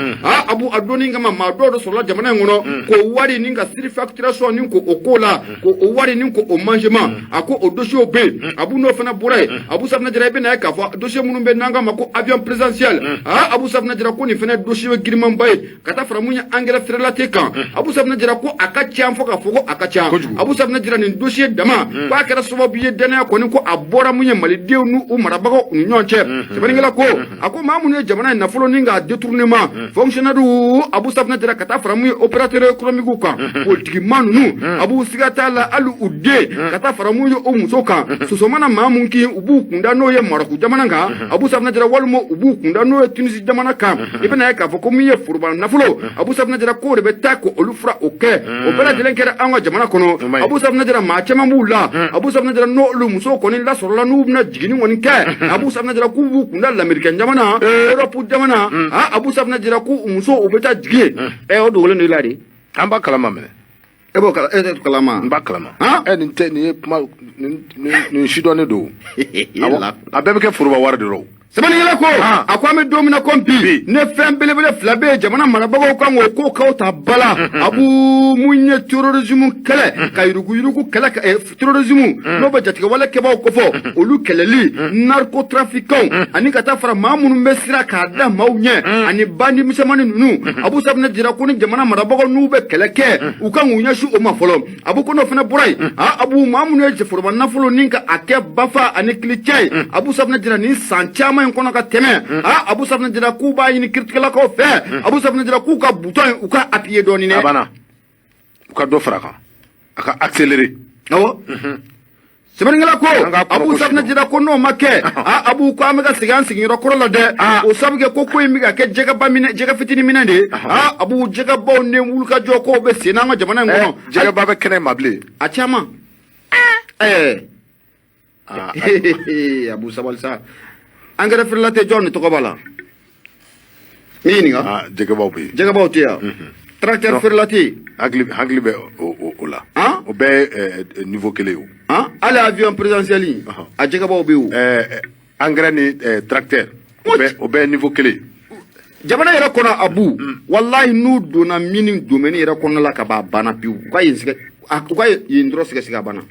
Abu a donni kama maa dɔw de sɔrɔla jamana in kɔnɔ k'o wari ni ka surfacturation ni k'o ko la k'o wari ni k'o mangement a ko o dossier bɛ yen Abu n'o fana bɔra yen Abu Safina Jara i bɛna ye k'a fɔ dossier minnu bɛ n'an k'a ma ko avion présidentiel Abu Safina Jara ko nin fana dossier bɛ girimanba ye ka taa fara mun ye engrais feerelate kan Abu Safina Jara ko a ka ca fo k'a fɔ ko a ka ca Abu Safina Jara nin dossier dama k'a kɛra sababu ye danaya kɔni ko a bɔra mun ye malidenw n'u marabagaw ni ɲɔgɔn cɛ sɛbɛnnikɛla ko a ko maa minnu ye jamana in nafolo ni k'a détournement fonctionnaire Abu Safina Jara ka taa fara mun ye opérateur économique kan politique ma ninnu Abu siga t'a la hali u den ka taa fara mun ye o muso kan soso mana maa mun kin u b'u kunda n'o ye Maroc jamana kan Abu Safina Jara walima u b'u kunda n'o ye Tunisie jamana kan i bɛna ye k'a fɔ ko min ye foroba nafolo Abu Safina Jara k'o de bɛ taa ko olu fura o kɛ o bɛɛ lajɛlen kɛra an ka jamana kɔnɔ Abu Safina Jara maa caman b'u la Abu Safina Jara n'olu musow kɔni lasɔrɔla n'u bɛna jiginni kɔni kɛ Abu Safina Jara k'u b'u kunda l'Américain jamana Europe jamana Abu Safina Jara k'u musow u bɛ taa jigin o dogolen do i la de an b'a kalama minɛ e b'o kalama n b'a kalama nin tɛ nin ye kuma nin sidɔnnen don a bɛɛ bɛ kɛ foroba wari de rɔ sɛbɛnnikɛla ko a ko an bɛ don min na comme bi ne fɛn belebele fila bɛ yen jamana marabagaw kan k'o ko k'aw ta bala Abu mun ye terrorisme kɛlɛ ka yuruguyurugu kɛlɛ terrorisme n'o bɛ jatigɛwale kɛbaaw kɔfɔ olu kɛlɛli narcotrafiquants ani ka taa fara maa minnu bɛ sira k'a da maaw ɲɛ ani bandi misɛnmanin ninnu Abu Safina Jara ko ni jamana marabagaw n'u bɛ kɛlɛ kɛ u kan k'u ɲɛsin o ma fɔlɔ Abu ko n'o fana bɔra yen Abu maa minnu ye foroba nafolo ni ka a kɛ bafa ani kilicɛ ye Abu Safina Jara ni san caman in kɔnɔ ka tɛmɛ Abu Safina Jara k'u b'a ɲini kiritigɛlakaw fɛ Abu Safina Jara k'u ka bouton u ka appuyer dɔɔni dɛ a banna u ka dɔ fara kan a ka accélérer awɔ sɛbɛnnikɛla ko Abu Safina Jara ko n'o ma kɛ Abu ko an bɛ ka segin an sigiyɔrɔ kɔrɔ la dɛ o sabu kɛ ko in bɛ ka kɛ jɛgɛ fitinin minɛ de Abu jɛgɛbaw ni wulikajɔ kow bɛ sen n'an ka jamana in kɔnɔ jɛgɛba bɛ kɛnɛ ma bilen a caman Abu sabali sa engrais feerelate jɔn ni tɔgɔ b'a la i ɲininka jɛgɛbaw bɛ yen jɛgɛbaw tɛ yan tracteur feerelate hakili bɛ o la o bɛɛ ye niveau kelen ye o hali avion présidentiel a jɛgɛbaw bɛ yen o engrais ni tracteur o bɛɛ ye niveau kelen jamana yɛrɛ kɔnɔ Abu wallahi n'u donna mini domaine yɛrɛ kɔnɔ la ka ban a banna pewu u ka yen dɔrɔn sɛgɛsɛgɛ a banna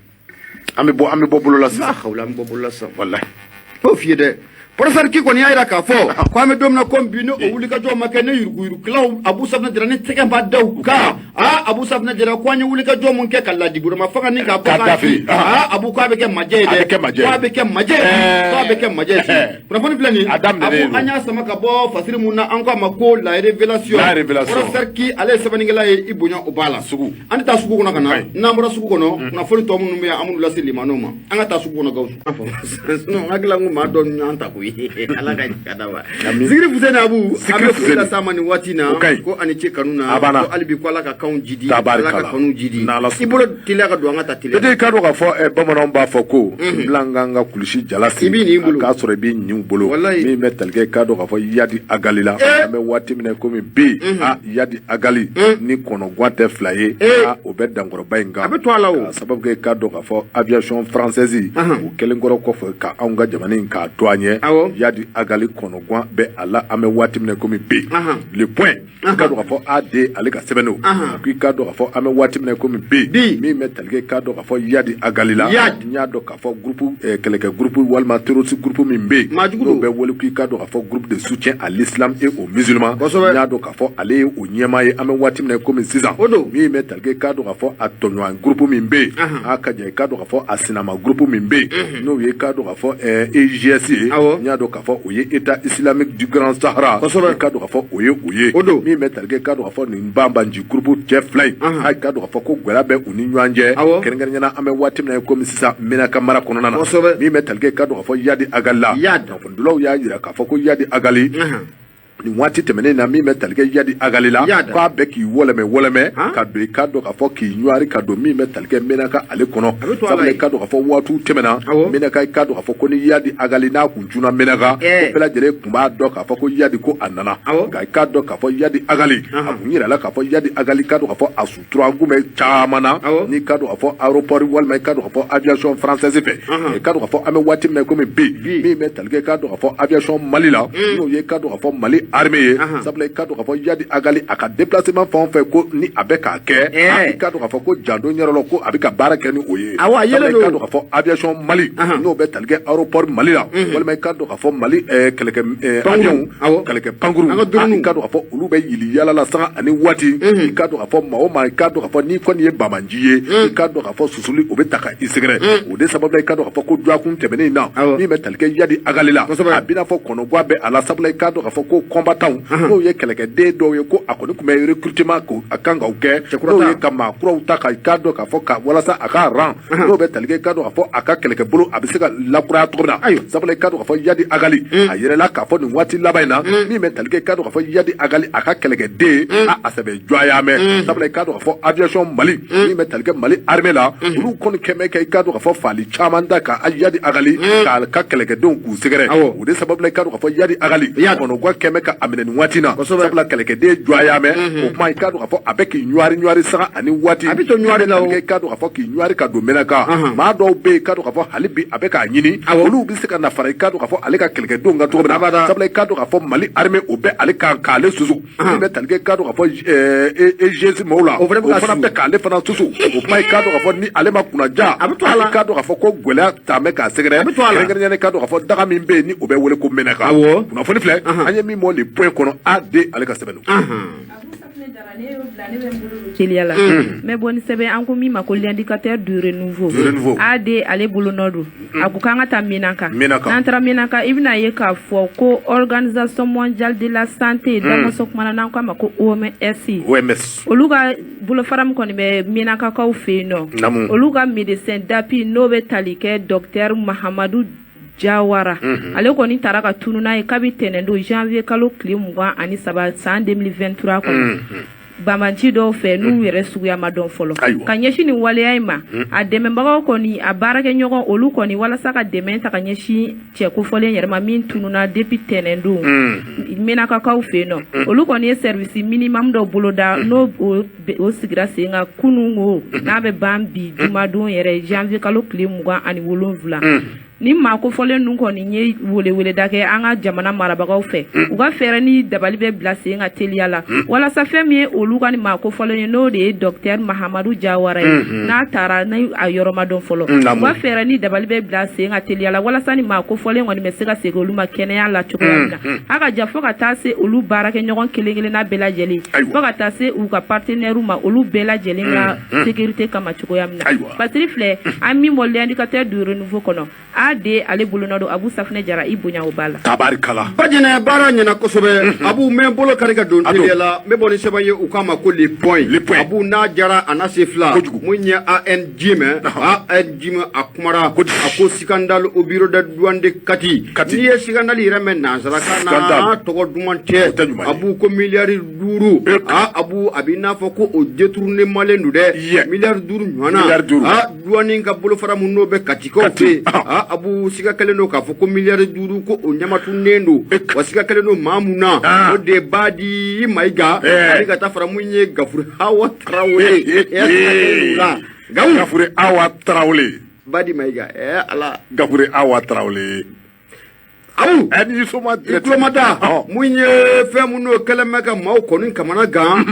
an bɛ bɔ bolo la sisan an bɛ bɔ bolo la sisan wallahi o f'i ye dɛ professeur ki kɔni y'a yira k'a fɔ ko an bɛ don min na comme bi n'o wulikajɔ ma kɛ ne yuruguyurugilaw Abu Safina Jara ne tɛgɛ ma da u kan Abu Safina Jara ko an ye wulikajɔ mun kɛ ka ladiburama fanga ni k'a bɔ k'a fili Abu ko a bɛ kɛ majɛ ye dɛ ko a bɛ kɛ majɛ ye kunnafoni filɛ nin Abu an y'a sama ka bɔ fasiri mun na an k'a ma ko la révélation professeur ki ale ye sɛbɛnnikɛla ye i bonya o b'a la an tɛ taa sugu kɔnɔ ka na n'an bɔra sugu kɔnɔ kunnafoni tɔ minnu bɛ yan an b'u lase limanaw ma an ka taa sugu kɔnɔ Gawusu sinon n hakili la n ko maa dɔ y'an ta koyi oui ala ka kadawa zikri fusena abu abe la samani watina ko ani ce kanuna ko albi ko ala ka kan jidi ala ka kanu jidi ibolo tile ka do anga ta tile de ka do ka fo bamanan ba fo ko blanganga kulisi jalasi ka sore bi nyu bolo mi metalge ka do ka fo yadi agalila me wati mine ko mi bi yadi agali ni kono gwate flaye o be dangoro bainga abe to ala o sababu ke ka do ka fo aviation française o kelen goro ko fo ka anga jamani ka douanier yadi agali kono gwa be ala ame wati mine ko mi bi le point ka do ka fo ad ale ka sebeno ki ka do ka fo ame wati mine ko mi bi mi metalge ka do ka fo yadi agalila nya do ka fo groupe keleke groupe walma terroriste groupe mi be no be wole ki ka do ka fo groupe de soutien à l'islam et aux musulmans nya do ka fo ale o nyema ye ame wati mine ko mi siza mi metalge ka do ka fo atonwa groupe mi be aka je ka do ka fo asinama groupe mi be no ye ka do ka fo EGS nya do ka fo oye état islamique du grand Sahara ka do ka fo oye mi metalge ka do ka fo ni mbamba nji groupe chef fly ka do ka fo ko gwela be uni nywanje kenengere nyana ame wati mine ko mi siza mina kamara kono nana mi metalge ka do ka fo yadi agalla fo dulo ya yira ka fo ko yadi agali ni wati temene na mi metalge yadi agalila ko abeki woleme ka do ka do ka fo ki nyuari ka do mi metalge mena ka ale kono sabale ka do ka fo watu temena mena ka do ka fo ko ni yadi agalina kunjuna mena ka pela jere kumba do ka fo ko yadi ko anana ka do ka fo yadi agali abunyira la ka fo yadi agali ka do ka fo asutra ngume chamana ni ka do ka fo aéroport walma ka do ka fo aviation française fe ka do ka fo ame wati me ko mi metalge ka do ka fo aviation malila no ye ka do ka fo mali armée sabla kado ka fo yadi agali aka déplacement fon fe ko ni abeka ke kado ka fo ko jando nyarolo ko abika baraka ni oye kado ka fo aviation mali no be talge aéroport mali la wala may kado ka fo mali keleke avion keleke panguru kado ka fo ulu be yili yala la sa ani wati kado ka fo mawo ma kado ka fo ni ko ni bamanjiye kado ka fo susuli obetaka isegre o de sabla kado ka fo ko dwa kun tebene na ni me talge yadi agali la abina fo kono gwa be ala sabla kado ka fo ko combattant no ye keleke de do ye ko akoni kuma recrutement ko akanga uke no ye kama kura utaka kado ka fo ka wala sa aka ran no be talge kado ka fo aka keleke bolo abisika la kura tobna sabla kado ka fo yadi agali ayere la ka fo ni wati labaina mi me talge kado ka fo yadi agali aka keleke de asabe joya me sabla kado ka fo aviation mali mi me talge mali armée la ulu kon keme kay kado ka fo fali chamanda ka yadi agali ka keleke don ku segere o de sabla kado ka fo yadi agali kono gwa keme ka amene watina sabla keleke de joya me o mai kado ka fo abeki nyuari sa ani wati abito nyuari la o kado ka fo ki nyuari ka do menaka ma do be kado ka fo halibi abeka nyini olu bi sika na fara kado ka fo ale ka keleke do nga to sabla kado ka fo mali armée o be ale ka kale susu be talge kado ka fo EGS mola o fana be kale fana susu o mai kado ka fo ni ale ma kuna ja ale kado ka fo ko gwela ta me ka segere ngere kado ka fo daga min be ni o be wele ko menaka kuna fo ni fle anye mi mo le point kono ade ale ka sebeno Teliala mais bon sebe an ko mi ma ko l'indicateur du renouveau ade ale bolo nodu akukanga ta minaka nantra minaka ibna ye ka fo ko organisation mondiale de la santé dans sok mana nan ko ma ko OMS oluga bolo faram ko ni be minaka ka o fe no oluga médecin d'appui no be talike docteur Mahamadou Jawara ale ko ni taraka tununa e kabitene do janvier kalo klimwa ani saba san 2023 ko bamanci do fe nu yere suya madon folo kanyeshi ni wale ayma a demembaga ko ni a barake nyogo olu ko ni wala saka dementa kanyeshi che ko fole yere ma min tununa depuis tenendo mena ka ka fe no olu ko ni service minimum do boloda no o sigra senga kunungo na be bambi juma don yere janvier kalo klimwa ani wolonvula ni ma ko fole nun ko ni nye wele dake anga jamana marabagaw fe u ga fere ni dabali be blase nga teliala wala sa femi olu ga ni ma ko fole ni no de docteur Mahamadou Jawara na tara na ayoroma don folo u ga fere ni dabali be blase nga teliala wala sa ni ma ko fole ngoni mesega se olu ma kene ya la chokolana aga jafo ka tase olu barake nyogon kelengele na bela jeli fo ka tase u ka partenaire ma olu bela jeli nga sécurité kama chokoyamna patri fle ami mo l'indicateur du renouveau kono de ale bolonodo Abu Safne Jara ibunya obala tabarikala bajene bara nyana kosobe abu men bolo karika don tela me boni sebaye ukama ko les points abu na jara anasefla munya ANG me ANG me akumara ako sikandal o bureau de douane kati ni sikandal ireme nazara kana to dumante abu ko milliard duru abu abina foko o détourner malendu de milliard duru nyana douane ka bolo fara munno be kati ko fe abu sika kaleno ka foko milliard duru ko o nyamatu nendo wasika kaleno mamuna o de badi maiga ani ka tafara munye gafur hawa trawle gafure awa trawle badi maiga ala gafure awa trawle awu eni soma diplomata munye femuno kelemeka maw konin kamana gam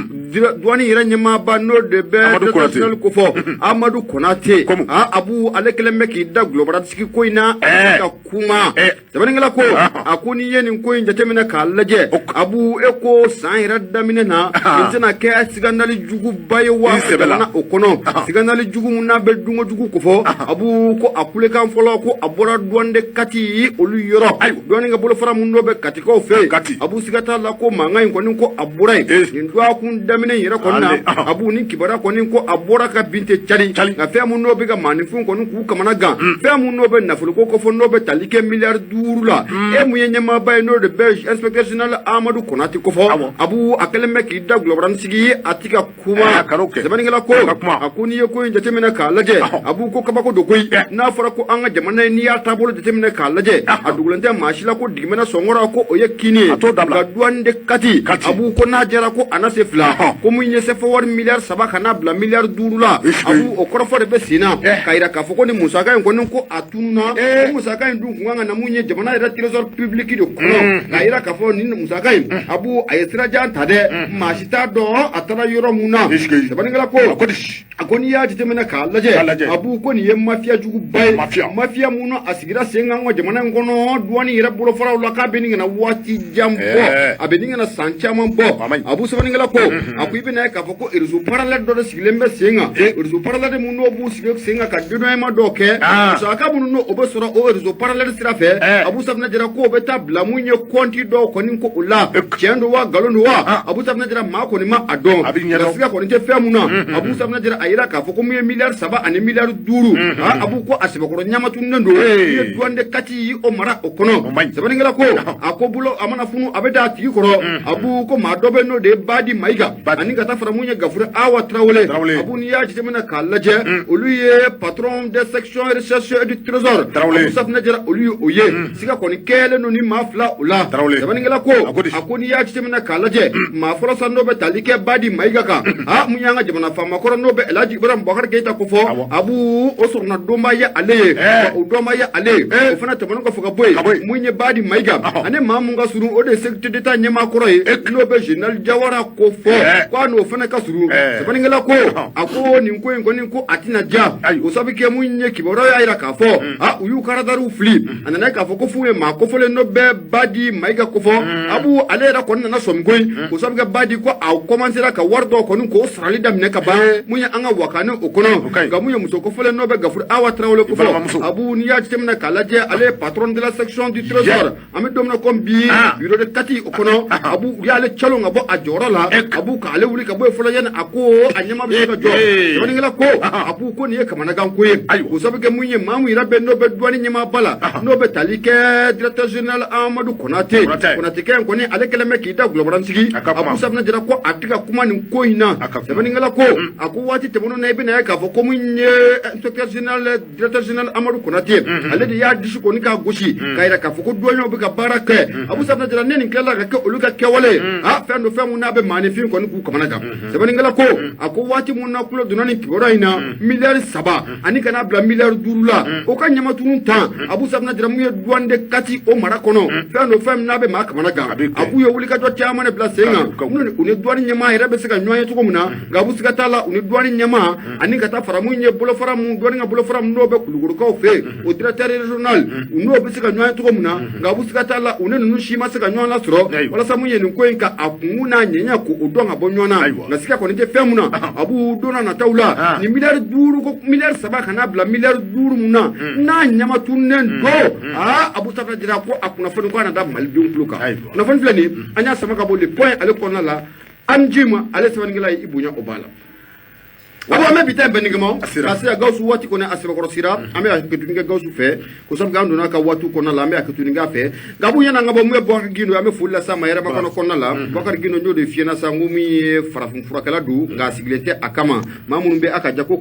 douane yira nyama ba no de be international ko fo Amadou Konate abu ale kelemeki da global siki koina ka kuma tabani ngala ko akuni yenin ko injate mina ka laje abu eko sanira damine na intena ke sigandali jugu bayewa na okono sigandali jugu munna be dungo jugu ko fo abu ko akule kan folo ko abora douane kati olu yoro douane nga bolo fara munno be kati ko fe abu sigata la ko manga ko nin ko aburai ndwa kun damine yira ko na abu nin kibara ko nin ko abora ka binte chali na fe munno be ga manifun ko nin ku kamana ga fe munno be na fulu ko fo no be talike milliard duru la e mu yenyama bay no de belge inspecteur général Amadou Konate ko fo abu akeleme ki da global sigi atika kuma zamani ngala ko akuni ko injate mena ka laje abu ko kabako do koy na fara ko anga jamana ni ya tabolo de temene ka laje adugulante mashila ko digmena songora ko oyekini ga douane kati abu ko na jara ko anase fla ko mu nyese fo war milliard sabaka na bla milliard durula abu o korofo de besina kaira ka fo ko ni musaka ko ni ko atuna musaka ndu nganga na munye jamana ira trésor public de ko kaira ka fo ni musaka abu ayesra janta de mashita do atara yoro muna tabaningala ko akoni ya jitemena ka laje abu ko ni mafia jugu bay mafia muno asigira senga ngo jamana ngono douane ira bulo fara la ka beninga na wati jambo abeninga na sanchama bo abu sabaningala ko akuibe na ka foko irzu parallel do siglembe senga irzu parallel muno bu sigek senga ka dido ma doke so aka muno obosoro o irzu parallel sirafe abu sabna jara ko beta blamunye konti do konin ko ula chendo wa galondo wa abu sabna jara ma ko ni ma adon siga ko ni te femuna abu sabna jara ayira ka foko mu milliard saba ani milliard duru abu ko asiba ko nyamatu nando ye douane kati o mara okono sabani ngala ko akobulo amana funu abeda tigi koro abu ko ma dobe no de badi maiga ani kata fara munye gafura awa trawle abu ni ya jitemena kalaje oluye patron de section recherche et du trésor abu safna jara oluye oye siga ko ni kele no ni mafla ula sabani ngala ko akoni ya jitemena kalaje ma fora sando be talike badi maiga ka munyanga jamana fama koro no be elaji ibrahim bakar keita ko fo abu osorna doma ya ale o doma ya ale o fana tamano ko foka boy munye badi maiga ane mamunga suru o de secteur d'état nyama koro e no be general jawara ko fo kwa no fana ka suru sabani ngala ko ako ni ko atina ja o sabi ke munye kiboro ya ira ka fo uyu karadaru flip anana ka fo ko fuwe ma ko fole no be badi maiga ko fo abu ale ra ko na somgoy o sabi ke badi ko a commencer ka wardo ko ko srali dam ne ka ba munye anga wakane okono ga munye musoko fole no be gafur awa trawle ko fo abu ni ya temna kalaje ale patron de la section du trésor ami domna kom bi bureau de kati okono abu ya le chalo ngabo ajora la abu ka ale wuli ka boy fole yen ako anyama be ka jo yoni ngala ko abu ko ni ka managa ko yen o sabe ke munye mamu ira be no be douane nyama bala no be talike directeur général Amadou Konate ke ko ni ale kele meki da global sigi abu sabna jira ko atika kuma ni ko ina sabe ngala ko aku wati temono na ibe na ka fo ko munye inspecteur général directeur général Amadou Konate ale de ya disu ko ni ka goshi kaira ka fo ko douane be ka baraka abu sabna jira neni kala ka ke oluka ke wale fendo femu na be manifin ko ni ku kamana ga sabe ngala ko aku wati mun na kulo dunani kibora ina milliard saba ani kana bla milliard durula o ka nyama tunun tan abu sabna jira mu douane kati o mara kono fendo fem na be ma kamana ga abu yo wuli ka to chama ne bla senga une douane nyama ira be sika nyoye to ko muna ga abu sika tala une douane nyama ani kata faramu nye bulo faramu douane nga bulo faramu no be kuluguru ko fe o directeur régional no be sika nyoye to ko muna ga abu sika tala une nu shima sika nyoye la suro wala samu ye nko enka akuna nyenya ko odonga bɔ ɲɔgɔn na nka siga kɔni tɛ fɛn mun na abu donna nataw la ni miliyari 5 ko miliyari 3 kana bila miliyari 5 mun na n'a ɲamatunnen don abu tafa jira ko a kunnafoni ko ana da malidenw tulo kan kunnafoni filɛ nin an y'a sama ka bɔ le point ale kɔnɔna la an jima ale sɛbɛnnikɛla ye i bonya o b'a la Abu ame bita benigamo asira gausu wati kone asira korosira ame akituninga gausu fe ko sabu gandu na ka watu kona la ame akituninga fe gabu yana ngabo mwe bo gino ame fulla sama yere bakono kona la bakar gino nyode fiena sa ngumi farafun furakala du nga siglete akama mamunumbe aka jako